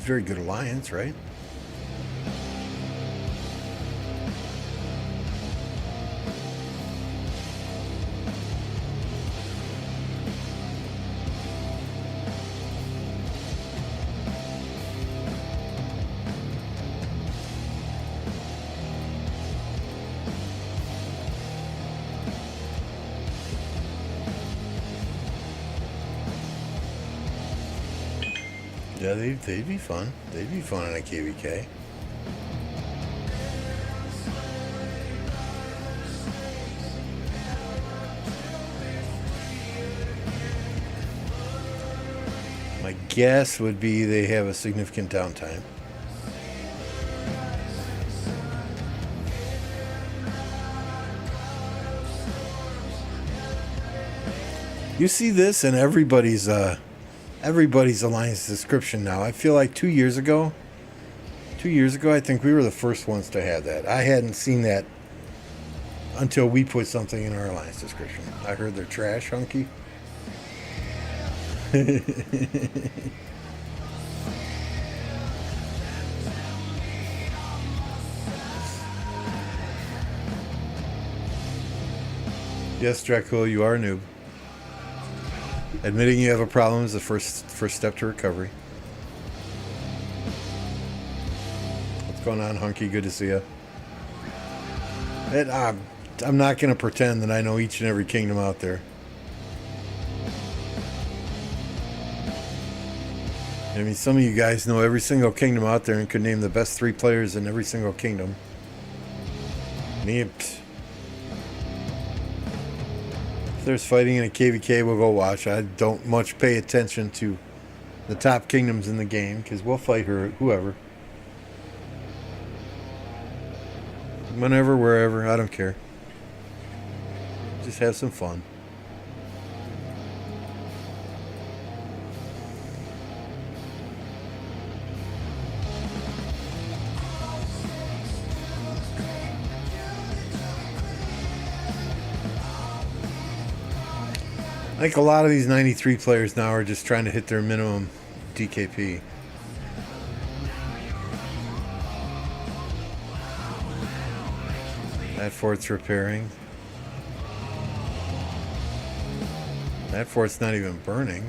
[SPEAKER 1] very good alliance, right? Yeah, they'd be fun. They'd be fun in a KVK. My guess would be they have a significant downtime. You see this in everybody's alliance description now. I feel like 2 years ago, I think we were the first ones to have that. I hadn't seen that until we put something in our alliance description. I heard they're trash, hunky. Yes, Dracula, you are a noob. Admitting you have a problem is the first step to recovery. What's going on, hunky? Good to see you. I'm not going to pretend that I know each and every kingdom out there. I mean, some of you guys know every single kingdom out there and could name the best 3 players in every single kingdom. Me, if there's fighting in a KVK, we'll go watch. I don't much pay attention to the top kingdoms in the game because we'll fight whoever. Whenever, wherever, I don't care. Just have some fun. Like a lot of these 93 players now are just trying to hit their minimum DKP. That fort's repairing. That fort's not even burning.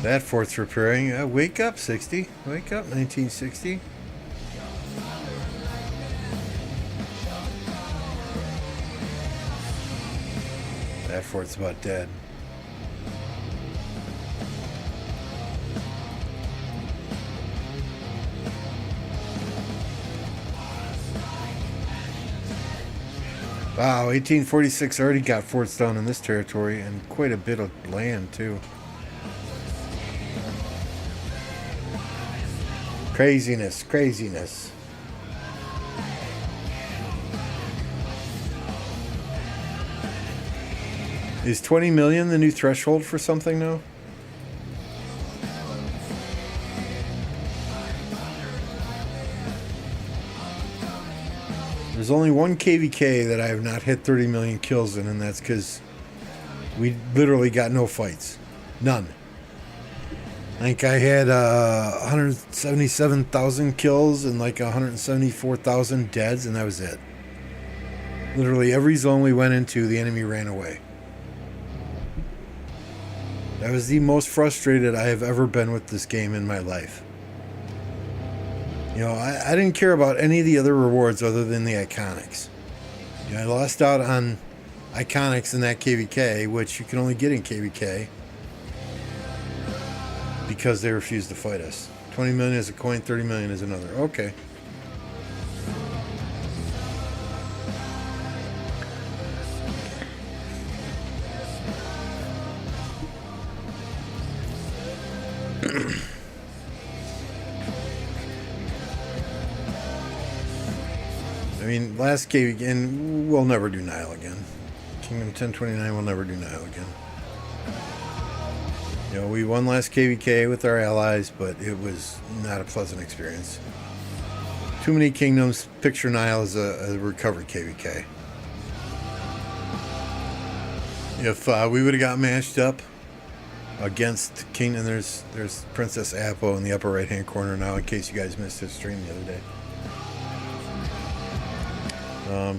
[SPEAKER 1] That fort's repairing. Wake up, 60. Wake up, 1960. That fort's about dead. Wow, 1846 already got forts down in this territory, and quite a bit of land, too. Craziness, craziness. Is 20 million the new threshold for something now? There's only one KVK that I have not hit 30 million kills in, and that's because we literally got no fights. None. I think I had 177,000 kills and like 174,000 deads, and that was it. Literally every zone we went into, the enemy ran away. That was the most frustrated I have ever been with this game in my life. You know, I didn't care about any of the other rewards other than the iconics. You know, I lost out on iconics in that KVK, which you can only get in KVK, because they refused to fight us. 20 million is a coin, 30 million is another. Okay. I mean, last KVK, and we'll never do Nile again. Kingdom 1029 will never do Nile again. You know, we won last KVK with our allies, but it was not a pleasant experience. Too many kingdoms. Picture Nile as a recovered KVK. If we would have got matched up against King, and there's Princess Apple in the upper right hand corner now, in case you guys missed his stream the other day.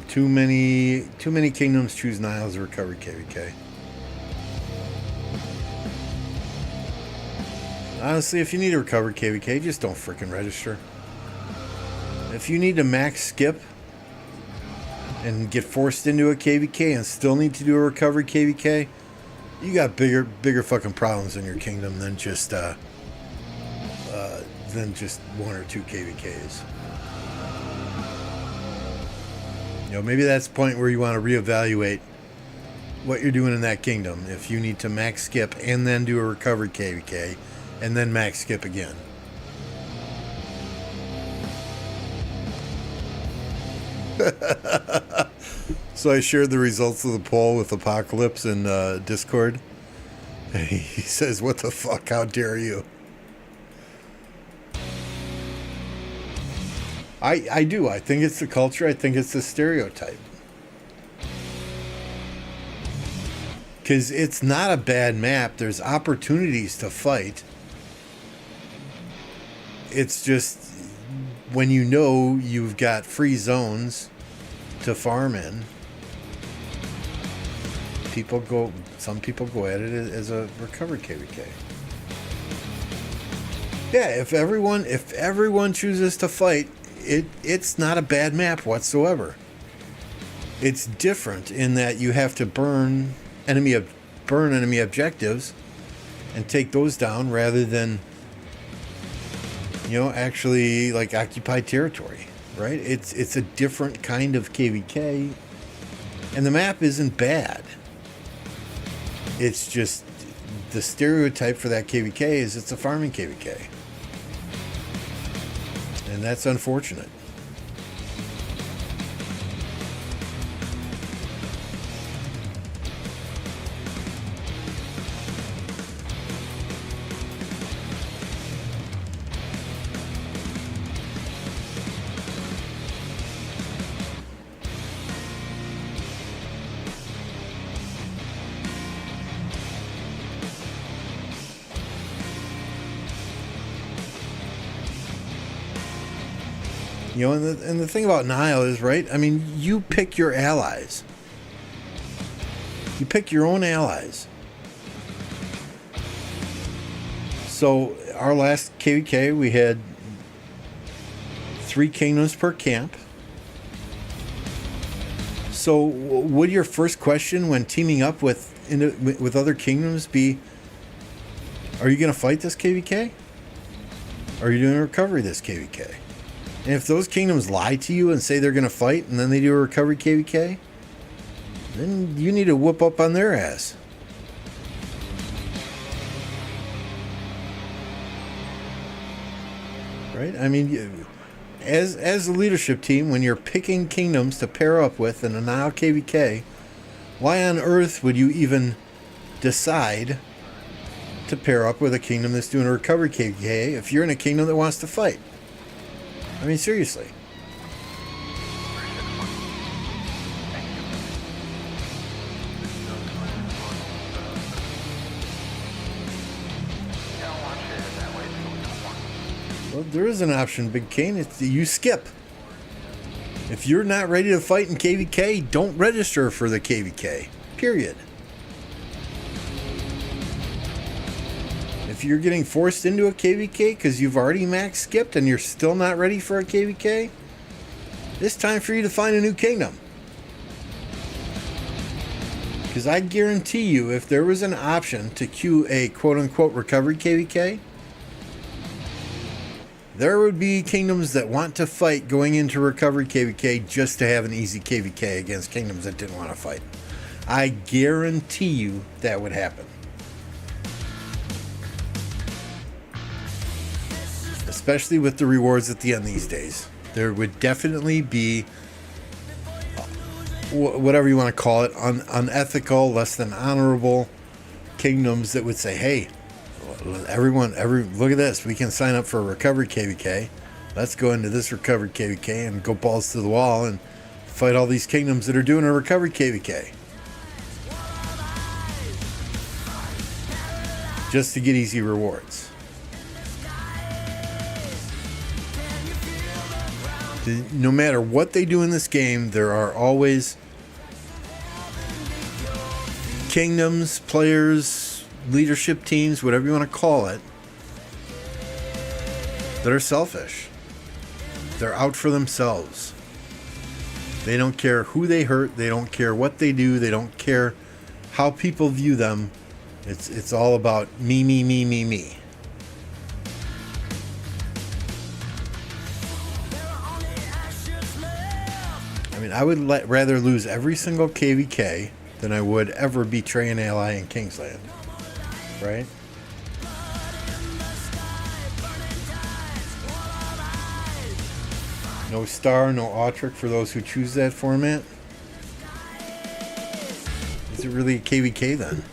[SPEAKER 1] Too many kingdoms choose Nile as a recovered KVK. Honestly, if you need a recovered KVK, just don't freaking register. If you need to max skip and get forced into a KVK and still need to do a recovered KVK, you got bigger fucking problems in your kingdom than just one or two KVKs. You know, maybe that's the point where you want to reevaluate what you're doing in that kingdom. If you need to max skip and then do a recovered KVK and then max skip again. So I shared the results of the poll with Apocalypse in Discord. And he says, "What the fuck? How dare you?" I do. I think it's the culture. I think it's the stereotype. Because it's not a bad map. There's opportunities to fight. It's just when you know you've got free zones to farm in, some people go at it as a recovered KVK. Yeah, if everyone chooses to fight, it's not a bad map whatsoever. It's different in that you have to burn enemy objectives and take those down rather than, you know, actually like occupy territory, right? It's a different kind of KVK, and the map isn't bad. It's just the stereotype for that KVK is it's a farming KVK. And that's unfortunate. You know, and the thing about Nile is, right, I mean, you pick your allies. You pick your own allies. So, our last KVK, we had 3 kingdoms per camp. So, would your first question when teaming up with other kingdoms be, are you going to fight this KVK? Are you doing a recovery this KVK? And if those kingdoms lie to you and say they're going to fight and then they do a recovery KVK, then you need to whoop up on their ass. Right? I mean, as a leadership team, when you're picking kingdoms to pair up with in a Nile KVK, why on earth would you even decide to pair up with a kingdom that's doing a recovery KVK if you're in a kingdom that wants to fight? I mean, seriously. Well, there is an option, Big Kane. It's you skip. If you're not ready to fight in KVK, don't register for the KVK. Period. If you're getting forced into a KVK because you've already max skipped and you're still not ready for a KVK, it's time for you to find a new kingdom. Because I guarantee you, if there was an option to queue a quote-unquote recovery KVK, there would be kingdoms that want to fight going into recovery KVK just to have an easy KVK against kingdoms that didn't want to fight. I guarantee you that would happen. Especially with the rewards at the end these days. There would definitely be, whatever you want to call it, unethical, less than honorable kingdoms that would say, hey, look at this. We can sign up for a recovery KVK. Let's go into this recovery KVK and go balls to the wall and fight all these kingdoms that are doing a recovery KVK. Just to get easy rewards. No matter what they do in this game, there are always kingdoms, players, leadership teams, whatever you want to call it, that are selfish. They're out for themselves. They don't care who they hurt. They don't care what they do. They don't care how people view them. It's all about me, me, me, me, me. I mean, I would rather lose every single KVK than I would ever betray an ally in Kingsland. Right? No star, no Autric for those who choose that format. Is it really a KVK then?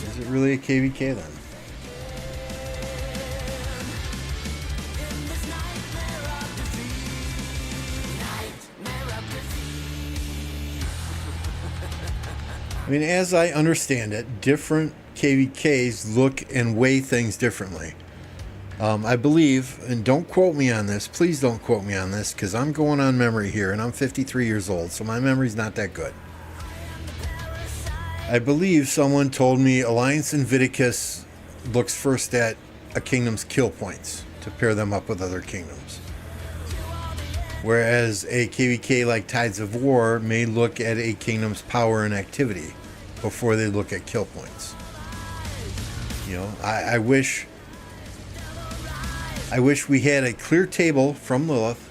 [SPEAKER 1] Is it really a KVK then? I mean, as I understand it, different KVKs look and weigh things differently. I believe, and don't quote me on this, please don't quote me on this, because I'm going on memory here, and I'm 53 years old, so my memory's not that good. I believe someone told me Alliance Inviticus looks first at a kingdom's kill points to pair them up with other kingdoms. Whereas a KVK like Tides of War may look at a kingdom's power and activity before they look at kill points. You know, I wish we had a clear table from Lilith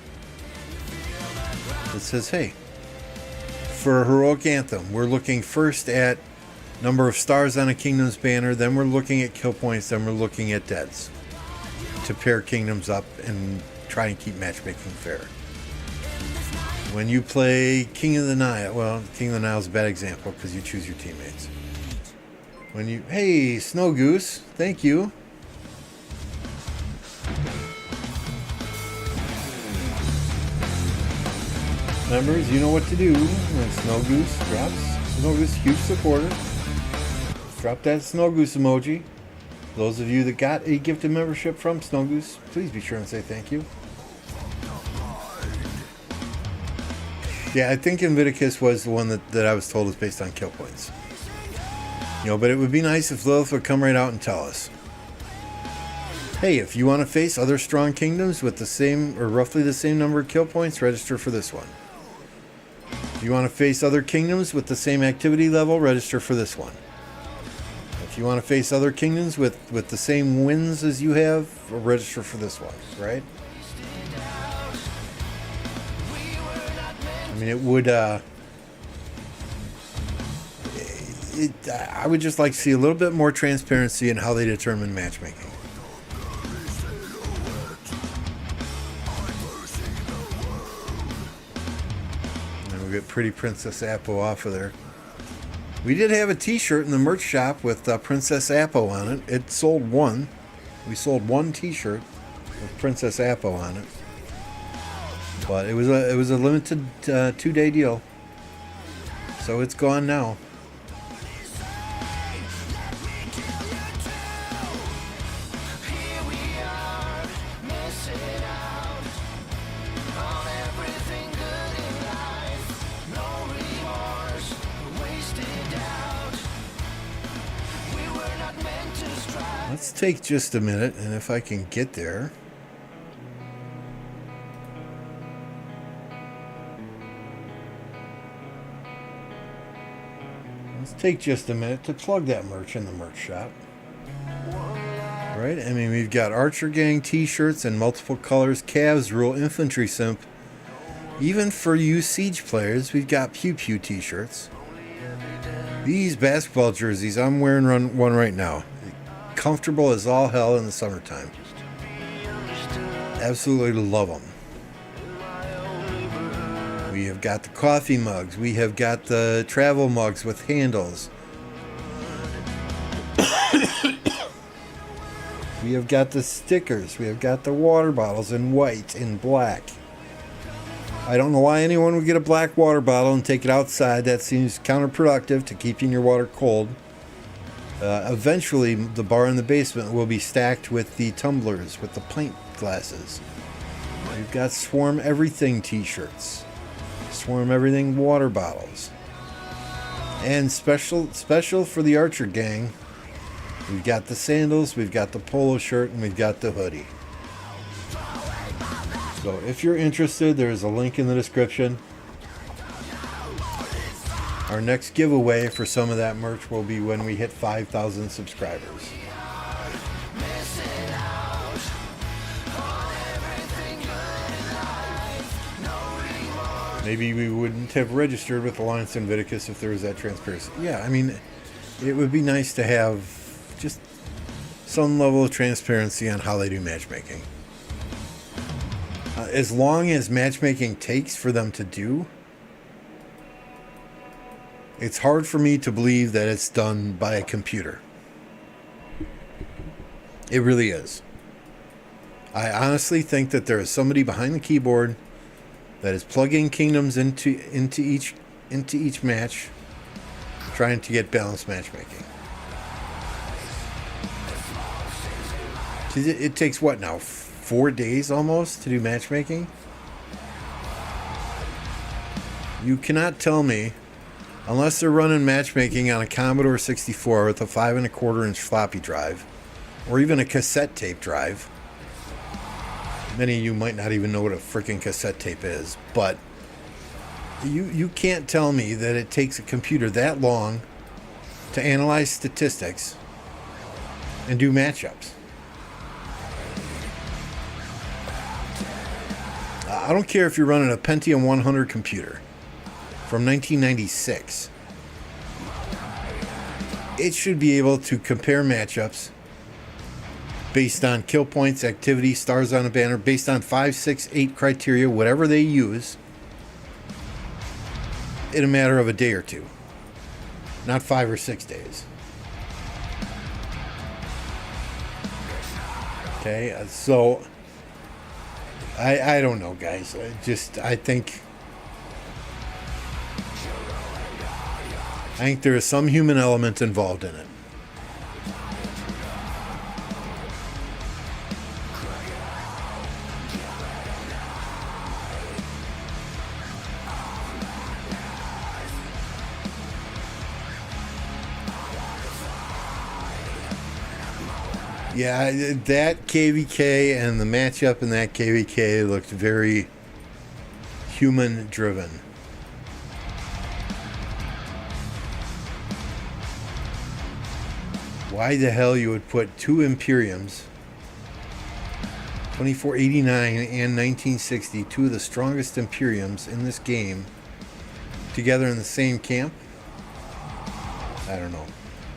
[SPEAKER 1] that says, hey, for a heroic anthem, we're looking first at number of stars on a kingdom's banner, then we're looking at kill points, then we're looking at deads to pair kingdoms up and try and keep matchmaking fair. When you play King of the Nile, well, King of the Nile is a bad example because you choose your teammates. When you, hey, Snow Goose, thank you. Members, you know what to do when Snow Goose drops. Snow Goose, huge supporter. Drop that Snow Goose emoji. Those of you that got a gifted membership from Snow Goose, please be sure and say thank you. Yeah, I think Invictus was the one that I was told is based on kill points. You know, but it would be nice if Lilith would come right out and tell us. Hey, if you want to face other strong kingdoms with the same or roughly the same number of kill points, register for this one. If you want to face other kingdoms with the same activity level, register for this one. If you want to face other kingdoms with the same wins as you have, register for this one, right? I mean, it would, I would just like to see a little bit more transparency in how they determine matchmaking. And we'll get Pretty Princess Apple off of there. We did have a t-shirt in the merch shop with Princess Apple on it. It sold one. We sold one t-shirt with Princess Apple on it. But it was a limited 2-day deal, so it's gone now. Let's take just a minute, and if I can get there. Let's take just a minute to plug that merch in the merch shop. Right? I mean, we've got Archer Gang t-shirts in multiple colors, Cavs Rule, Infantry Simp. Even for you Siege players, we've got Pew Pew t-shirts. These basketball jerseys, I'm wearing one right now. Comfortable as all hell in the summertime. Absolutely love them. We have got the coffee mugs. We have got the travel mugs with handles. We have got the stickers. We have got the water bottles in white and black. I don't know why anyone would get a black water bottle and take it outside. That seems counterproductive to keeping your water cold. Eventually, the bar in the basement will be stacked with the tumblers, with the pint glasses. We've got Swarm Everything t-shirts. Swarm Everything water bottles. And special for the Archer Gang, we've got the sandals, we've got the polo shirt, and we've got the hoodie. So if you're interested, there's a link in the description. Our next giveaway for some of that merch will be when we hit 5,000 subscribers. Maybe we wouldn't have registered with Alliance Invictus if there was that transparency. Yeah, I mean, it would be nice to have just some level of transparency on how they do matchmaking. As long as matchmaking takes for them to do, it's hard for me to believe that it's done by a computer. It really is. I honestly think that there is somebody behind the keyboard that is plugging kingdoms into each match, trying to get balanced matchmaking. It takes what now? 4 days almost to do matchmaking? You cannot tell me, unless they're running matchmaking on a Commodore 64 with a 5 1/4 inch floppy drive, or even a cassette tape drive. Many of you might not even know what a freaking cassette tape is, but you can't tell me that it takes a computer that long to analyze statistics and do matchups. I don't care if you're running a Pentium 100 computer from 1996. It should be able to compare matchups based on kill points, activity, stars on a banner, based on 5, 6, 8 criteria, whatever they use, in a matter of a day or two. Not 5 or 6 days. Okay, so I don't know, guys. I think there is some human element involved in it. Yeah, that KVK and the matchup in that KVK looked very human driven. Why the hell you would put two Imperiums, 2489 and 1960, two of the strongest Imperiums in this game, together in the same camp? I don't know.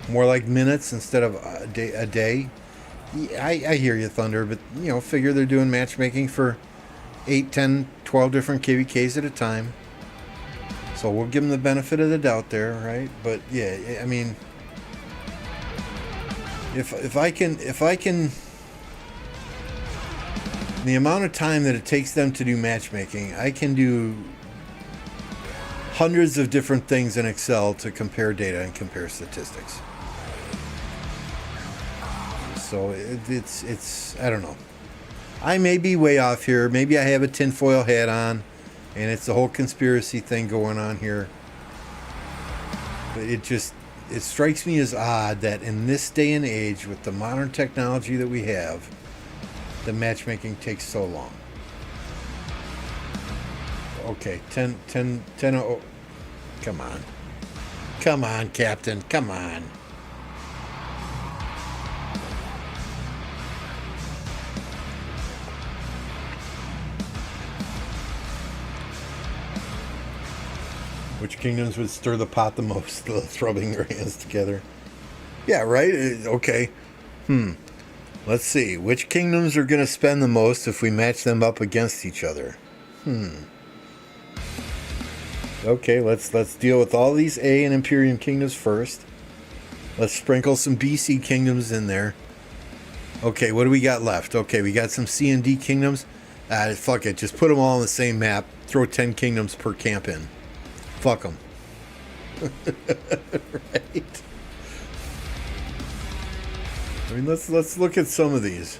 [SPEAKER 1] More like minutes instead of a day. Yeah, I hear you, Thunder, but, you know, figure they're doing matchmaking for 8, 10, 12 different KVKs at a time. So we'll give them the benefit of the doubt there, right? But, yeah, I mean, if I can, the amount of time that it takes them to do matchmaking, I can do hundreds of different things in Excel to compare data and compare statistics. So it's I don't know. I may be way off here. Maybe I have a tinfoil hat on, and it's the whole conspiracy thing going on here. But it strikes me as odd that in this day and age, with the modern technology that we have, the matchmaking takes so long. Okay, 10, oh, come on. Come on, Captain, come on. Which kingdoms would stir the pot the most, rubbing their hands together? Yeah, right? Okay. Let's see. Which kingdoms are going to spend the most if we match them up against each other? Okay, let's deal with all these A and Imperium kingdoms first. Let's sprinkle some BC kingdoms in there. Okay, what do we got left? Okay, we got some C and D kingdoms. Fuck it. Just put them all on the same map. Throw 10 kingdoms per camp in. Fuck them. Right? I mean, let's look at some of these.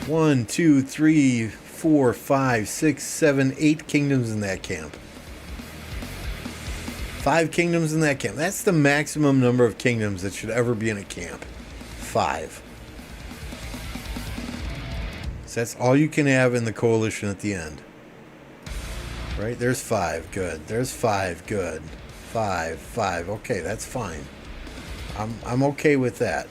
[SPEAKER 1] One, two, three, 4, 5, 6, 7, 8 kingdoms in that camp. 5 kingdoms in that camp. That's the maximum number of kingdoms that should ever be in a camp. 5. So that's all you can have in the coalition at the end. Right? There's 5. Good. There's 5. Good. 5. 5. Okay, that's fine. I'm okay with that.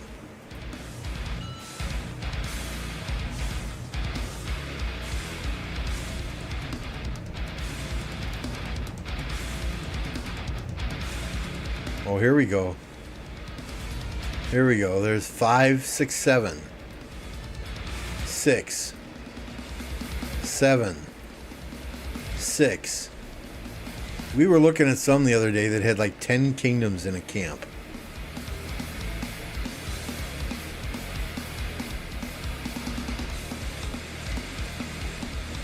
[SPEAKER 1] Oh, here we go. Here we go. There's 5, 6, 7. 6. 7. 6. We were looking at some the other day that had like 10 kingdoms in a camp.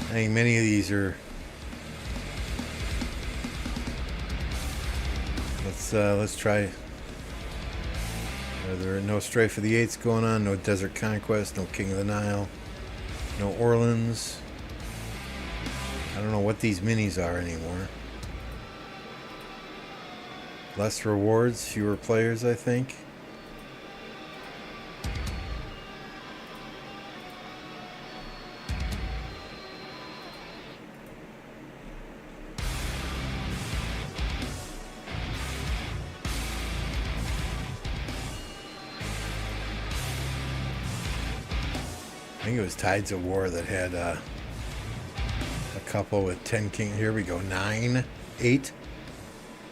[SPEAKER 1] I think many of these are... Let's try. There are no Strife of the Eights going on, no Desert Conquest, no King of the Nile, no Orleans. I don't know what these minis are anymore. Less rewards, fewer players, I think. I think it was Tides of War that had a couple with 10 king. Here we go. 9, 8.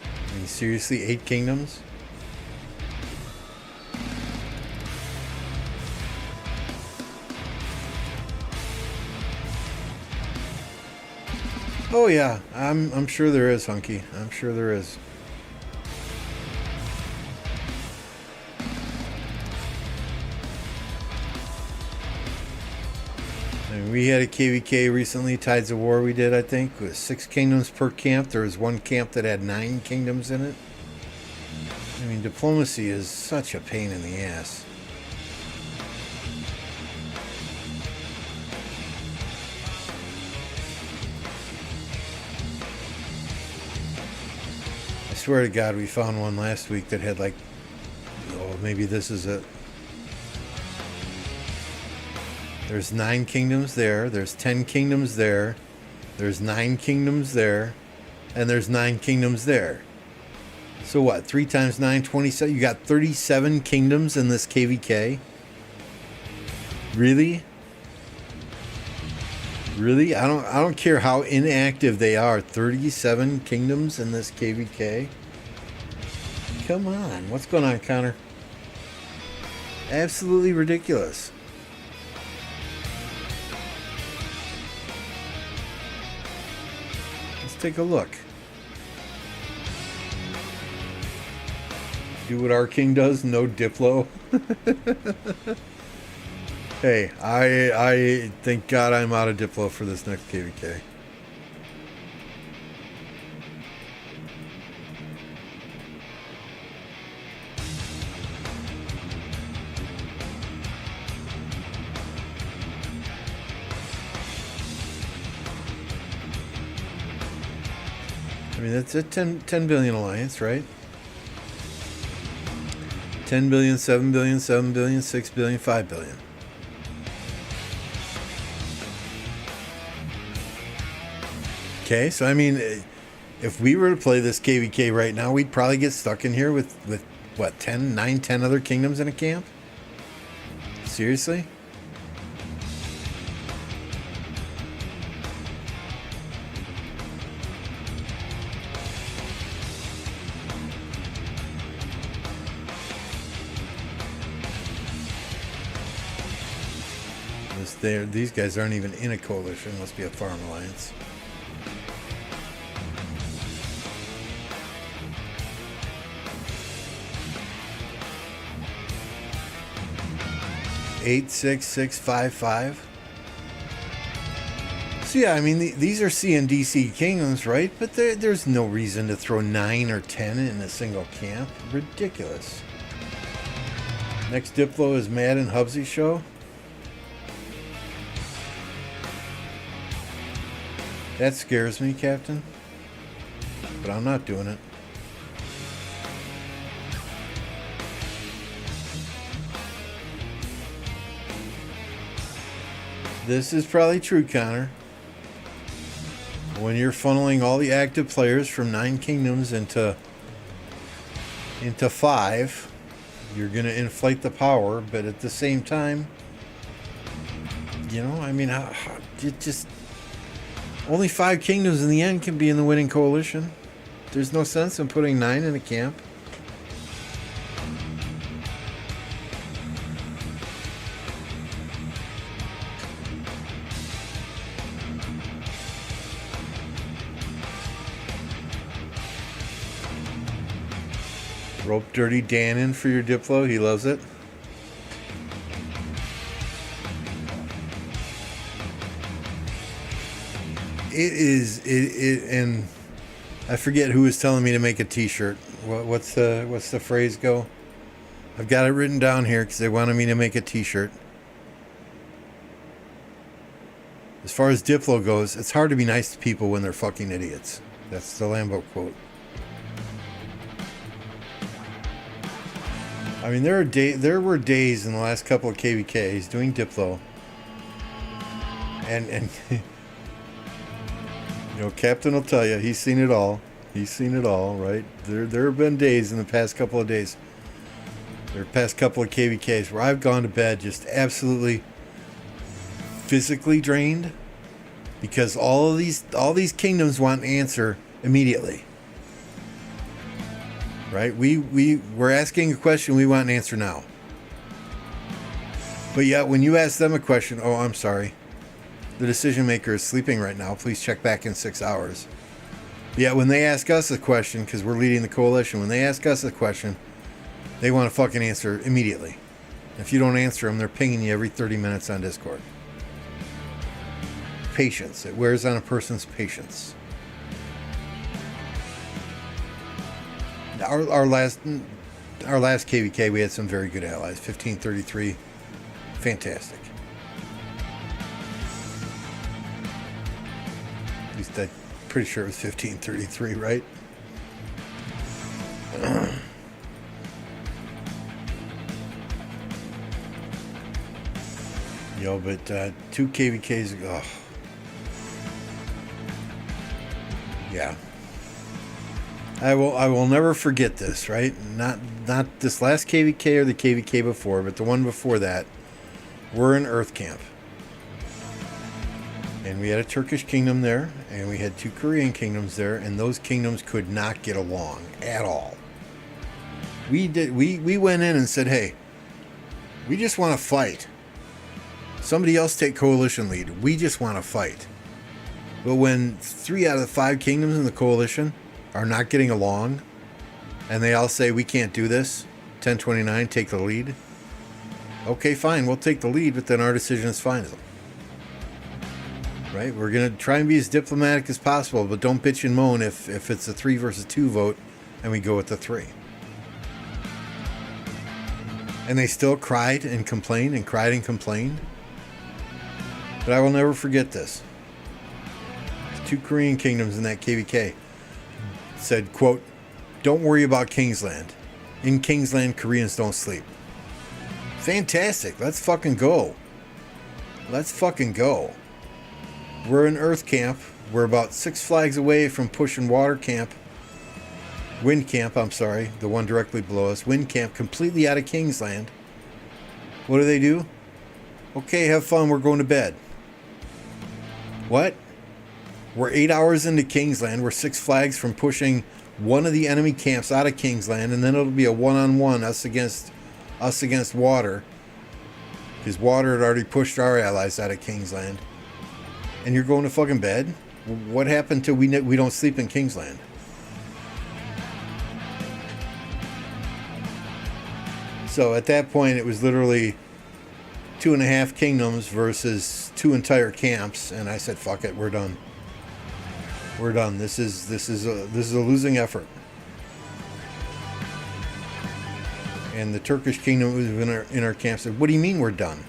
[SPEAKER 1] I mean, seriously, 8 kingdoms? Oh yeah, I'm sure there is, Hunky. I'm sure there is. We had a KVK recently, Tides of War we did, I think, with 6 kingdoms per camp. There was one camp that had 9 kingdoms in it. I mean, diplomacy is such a pain in the ass. swear to God, we found one last week that had like, oh, maybe this is it. There's 9 kingdoms there. There's 10 kingdoms there. There's 9 kingdoms there. And there's 9 kingdoms there. So what? 3 times 9, 27. You got 37 kingdoms in this KVK? Really? Really? I don't care how inactive they are. 37 kingdoms in this KVK? Come on. What's going on, Connor? Absolutely ridiculous. Let's take a look. Do what our king does, no Diplo. Hey, I thank God I'm out of Diplo for this next KVK. I mean, that's a 10 billion alliance, right? 10 billion, 7 billion, 7 billion, 6 billion, 5 billion. Okay, so I mean, if we were to play this KVK right now, we'd probably get stuck in here with what, 10 other kingdoms in a camp? Seriously? These guys aren't even in a coalition. Must be a farm alliance. Eight, 6, 6, 5, 5. So yeah, I mean these are C and DC kingdoms, right? But there's no reason to throw 9 or 10 in a single camp. Ridiculous. Next Diplo is Mad and Hubsy show. That scares me, Captain. But I'm not doing it. This is probably true, Connor. When you're funneling all the active players from 9 kingdoms into 5, you're going to inflate the power, but at the same time, you know, I mean, it just... Only 5 kingdoms in the end can be in the winning coalition. There's no sense in putting 9 in a camp. Rope Dirty Dan in for your Diplo. He loves it. And I forget who was telling me to make a t-shirt. What's the phrase go? I've got it written down here because they wanted me to make a t-shirt. As far as Diplo goes, it's hard to be nice to people when they're fucking idiots. That's the Lambo quote. I mean, there were days in the last couple of KVKs doing Diplo, and you know, Captain will tell you, he's seen it all. He's seen it all, right? There have been days in the past couple of days, or past couple of KVKs, where I've gone to bed just absolutely physically drained, because all these kingdoms want an answer immediately, right? We're asking a question, we want an answer now. But yet, when you ask them a question, oh, I'm sorry, the decision maker is sleeping right now. Please check back in 6 hours. Yeah, when they ask us a question, because we're leading the coalition, when they ask us a question, they want a fucking answer immediately. If you don't answer them, they're pinging you every 30 minutes on Discord. Patience. It wears on a person's patience. Our last KVK, we had some very good allies. 1533. Fantastic. At least I'm pretty sure it was 1533, right? Yo, but 2 KVKs. Oh. Yeah. I will never forget this, right? Not this last KVK or the KVK before, but the one before that. We're in Earth Camp. And we had a Turkish kingdom there, and we had 2 Korean kingdoms there, and those kingdoms could not get along at all. We went in and said, hey, we just want to fight. Somebody else take coalition lead. We just want to fight. But when 3 out of the 5 kingdoms in the coalition are not getting along, and they all say, we can't do this, 1029, take the lead. Okay, fine, we'll take the lead, but then our decision is final. Right? We're going to try and be as diplomatic as possible, but don't bitch and moan if it's a 3 versus 2 vote and we go with the 3. And they still cried and complained and cried and complained. But I will never forget this. 2 Korean kingdoms in that KVK said, quote, don't worry about Kingsland. In Kingsland, Koreans don't sleep. Fantastic. Let's fucking go. Let's fucking go. We're in Earth Camp. We're about 6 flags away from pushing Water Camp. Wind Camp, I'm sorry. The one directly below us. Wind Camp, completely out of Kingsland. What do? Okay, have fun. We're going to bed. What? We're 8 hours into Kingsland. We're 6 flags from pushing one of the enemy camps out of Kingsland, and then it'll be a one-on-one, us against Water. Because Water had already pushed our allies out of Kingsland. And you're going to fucking bed? What happened till we don't sleep in Kingsland? So at that point, it was literally 2.5 kingdoms versus 2 entire camps, and I said, "Fuck it, we're done. We're done. This is a losing effort." And the Turkish kingdom was in our camp said, "What do you mean we're done?"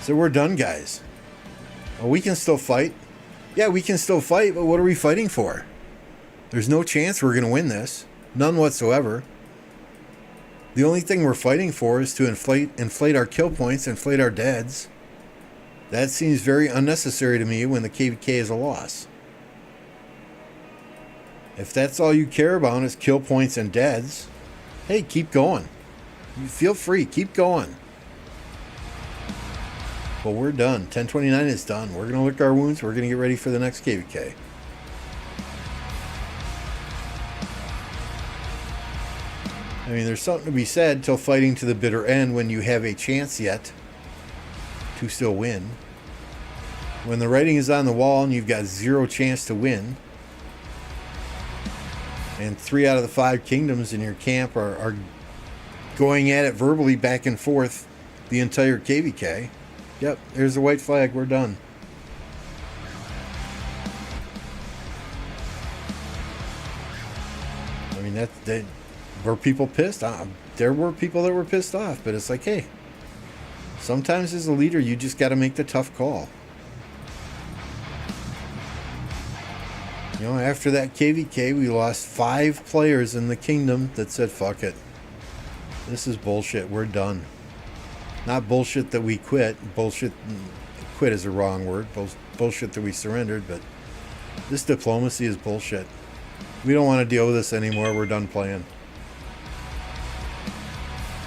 [SPEAKER 1] So we're done, guys. Well, we can still fight. Yeah, we can still fight, but what are we fighting for? There's no chance we're going to win this. None whatsoever. The only thing we're fighting for is to inflate our kill points, inflate our deads. That seems very unnecessary to me when the KVK is a loss. If that's all you care about is kill points and deads, hey, keep going. You feel free, keep going. But we're done. 1029 is done. We're going to lick our wounds. We're going to get ready for the next KVK. I mean, there's something to be said till fighting to the bitter end when you have a chance yet to still win. When the writing is on the wall and you've got 0 chance to win, and 3 out of the 5 kingdoms in your camp are going at it verbally back and forth the entire KVK. Yep, there's the white flag. We're done. I mean, that were people pissed? There were people that were pissed off, but it's like, hey, sometimes as a leader, you just got to make the tough call. You know, after that KVK, we lost 5 players in the kingdom that said, fuck it. This is bullshit. We're done. Not bullshit that we quit. Bullshit, quit is a wrong word. Bullshit that we surrendered, but this diplomacy is bullshit. We don't want to deal with this anymore. We're done playing.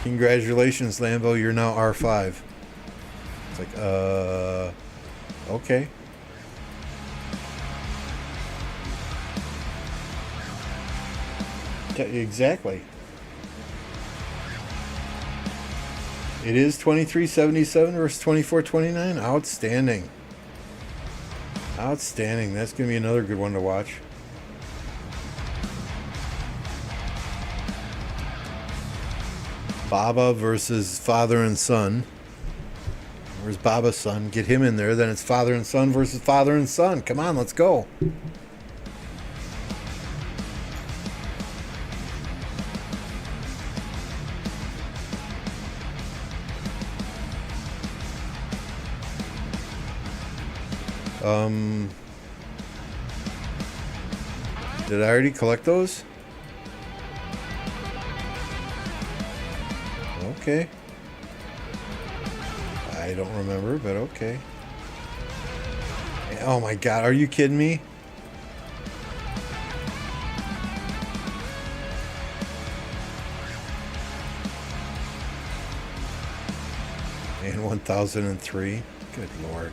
[SPEAKER 1] Congratulations, Lambo. You're now R5. It's like, okay. Exactly. It is 2377 versus 2429. Outstanding. Outstanding. That's going to be another good one to watch. Baba versus father and son. Where's Baba's son? Get him in there. Then it's father and son versus father and son. Come on, let's go. Did I already collect those? Okay. I don't remember, but okay. Oh my god, are you kidding me? And 1003. Good lord.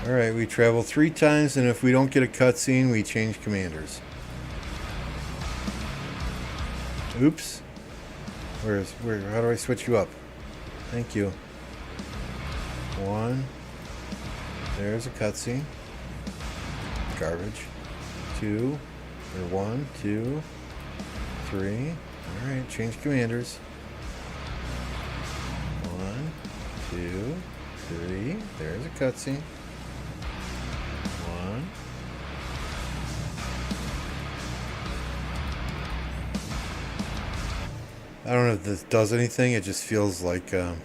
[SPEAKER 1] Alright, we travel 3 times, and if we don't get a cutscene, we change commanders. Oops. Where? How do I switch you up? Thank you. 1. There's a cutscene. Garbage. 2. Or 1, 2, 3. Alright, change commanders. 1, 2, 3. There's a cutscene. 1. I don't know if this does anything. It just feels like yeah.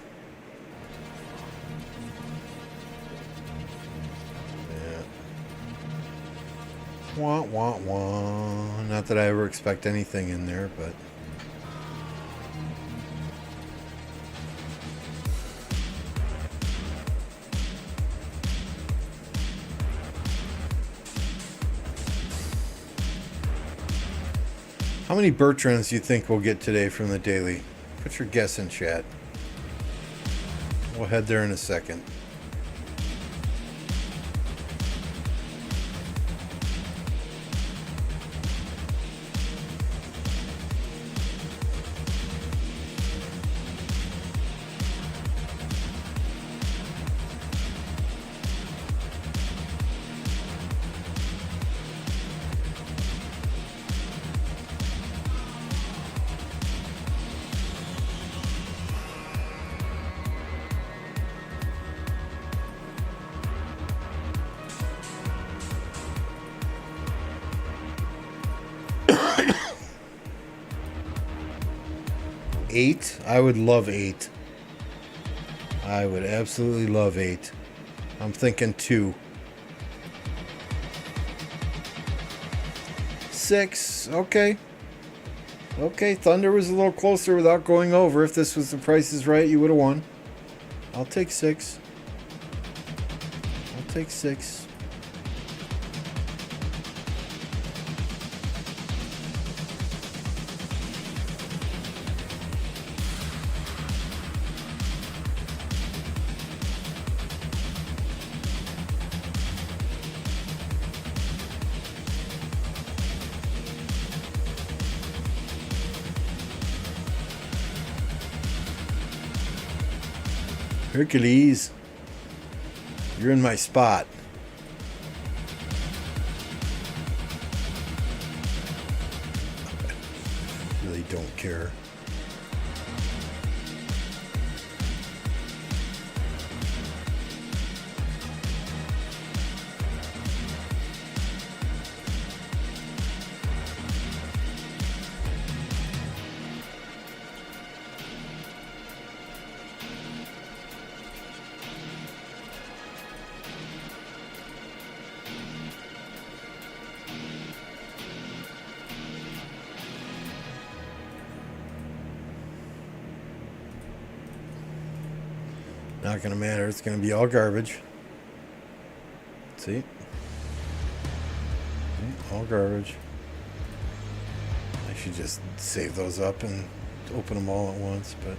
[SPEAKER 1] Wah, wah, wah. Not that I ever expect anything in there, but how many Bertrands do you think we'll get today from the daily? Put your guess in chat. We'll head there in a second. Eight? I would love 8. I would absolutely love 8. I'm thinking 2. 6. Okay. Okay, Thunder was a little closer without going over. If this was the Price is Right, you would have won. I'll take 6. I'll take 6. Hercules, you're in my spot. Really don't care. Not gonna matter, it's gonna be all garbage. See? All garbage. I should just save those up and open them all at once, but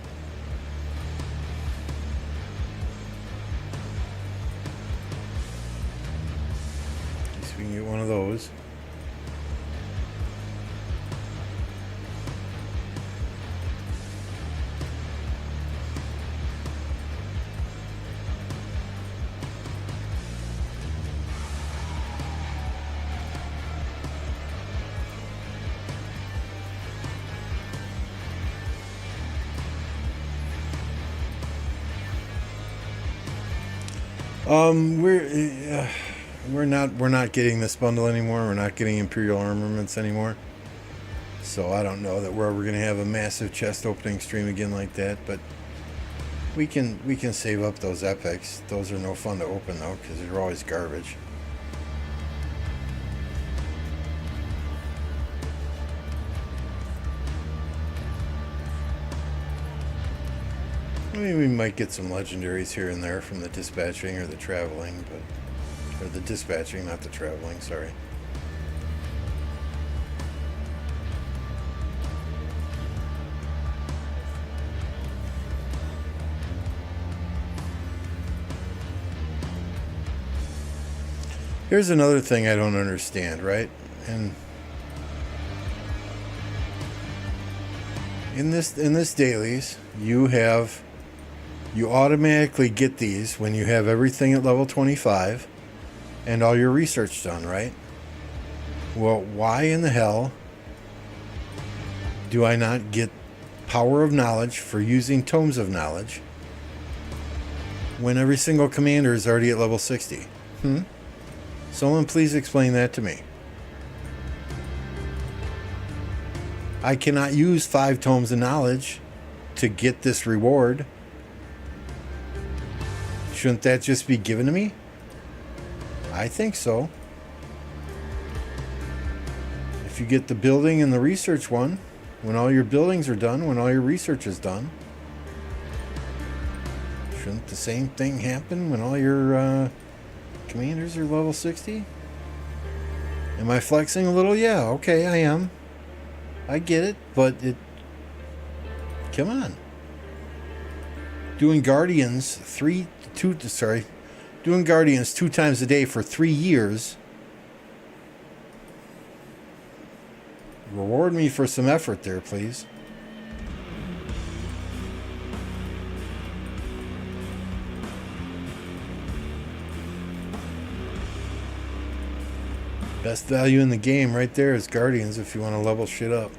[SPEAKER 1] at least we can get one of those. We're not getting this bundle anymore. We're not getting Imperial Armaments anymore. So I don't know that we're ever gonna have a massive chest opening stream again like that, but we can save up those epics. Those are no fun to open though, because they're always garbage. I mean, we might get some legendaries here and there from the dispatching or the traveling, but... Or the dispatching, not the traveling, sorry. Here's another thing I don't understand, right? And in this dailies, you automatically get these when you have everything at level 25 and all your research done, right? Well, why in the hell do I not get power of knowledge for using tomes of knowledge when every single commander is already at level 60? Someone please explain that to me. I cannot use 5 tomes of knowledge to get this reward. Shouldn't that just be given to me? I think so. If you get the building and the research one, when all your buildings are done, when all your research is done, shouldn't the same thing happen when all your commanders are level 60? Am I flexing a little? Yeah, okay, I am. I get it, but come on. Doing Guardians doing Guardians 2 times a day for 3 years. Reward me for some effort there, please. Best value in the game right there is Guardians if you want to level shit up.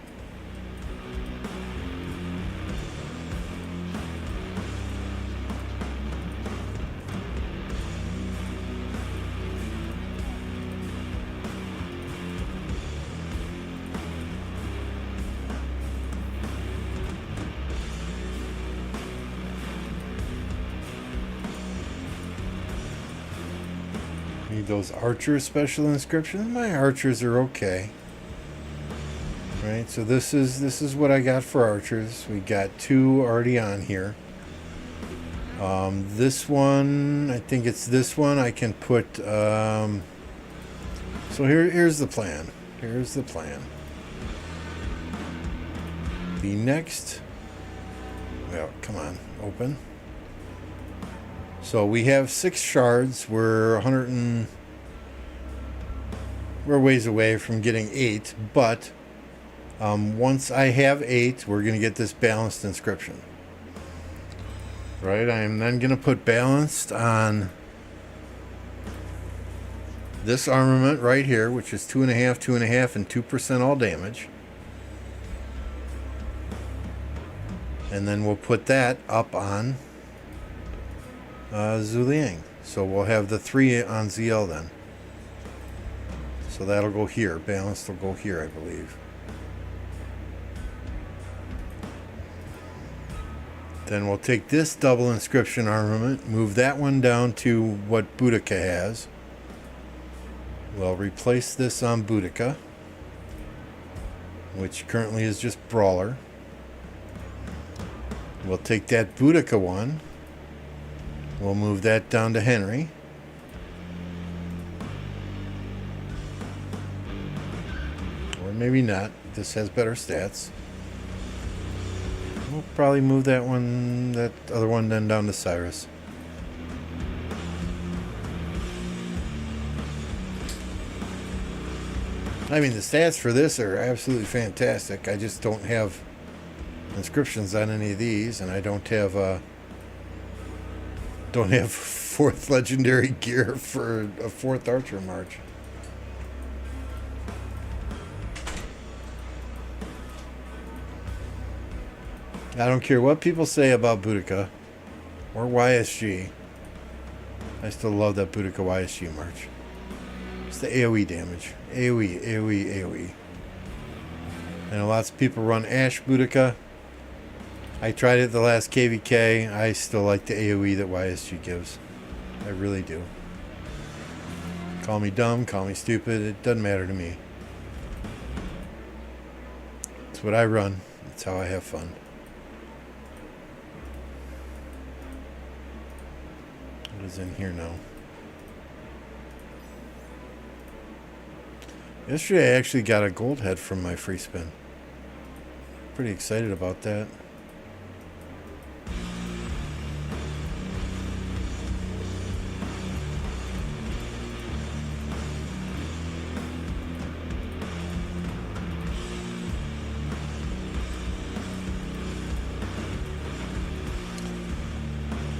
[SPEAKER 1] Need those archers special inscriptions. My archers are okay. Right, so this is what I got for archers. We got 2 already on here. This one, I think it's this one. I can put. So here's the plan. Here's the plan. The next. Well, come on, open. So we have 6 shards. We're we're ways away from getting 8, but once I have 8, we're going to get this balanced inscription. Right? I am then going to put balanced on this armament right here, which is 2.5, 2.5, and 2% all damage. And then we'll put that up on Zuliang. So we'll have the 3 on ZL then. So that'll go here. Balanced will go here, I believe. Then we'll take this double inscription armament, move that one down to what Boudica has. We'll replace this on Boudica, which currently is just Brawler. We'll take that Boudica one. We'll move that down to Henry. Or maybe not. This has better stats. We'll probably move that one, that other one then down to Cyrus. I mean, the stats for this are absolutely fantastic. I just don't have inscriptions on any of these, and I don't have 4th legendary gear for a 4th archer march. I don't care what people say about Boudica or YSG. I still love that Boudica YSG march. It's the AoE damage. AoE, AoE, AoE. I know lots of people run Ash Boudica. I tried it the last KVK. I still like the AoE that YSG gives. I really do. Call me dumb, call me stupid. It doesn't matter to me. It's what I run. It's how I have fun. What is in here now? Yesterday I actually got a gold head from my free spin. Pretty excited about that.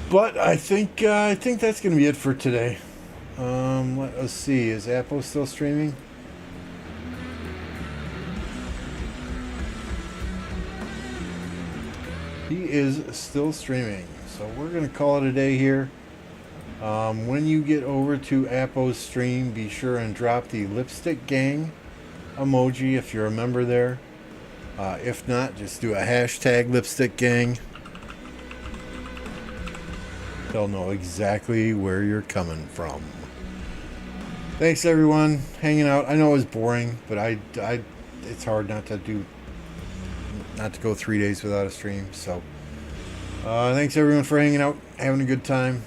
[SPEAKER 1] But I think that's gonna be it for today. Let us see. Is Apple still streaming? He is still streaming. So we're gonna call it a day here. When you get over to Appo's stream, be sure and drop the lipstick gang emoji if you're a member there. If not, just do a hashtag lipstick gang. They'll know exactly where you're coming from. Thanks everyone hanging out. I know it was boring, but it's hard not to go 3 days without a stream. So thanks everyone for hanging out, having a good time,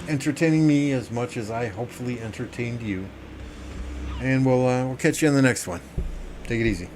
[SPEAKER 1] entertaining me as much as I hopefully entertained you. And we'll catch you on the next one. Take it easy.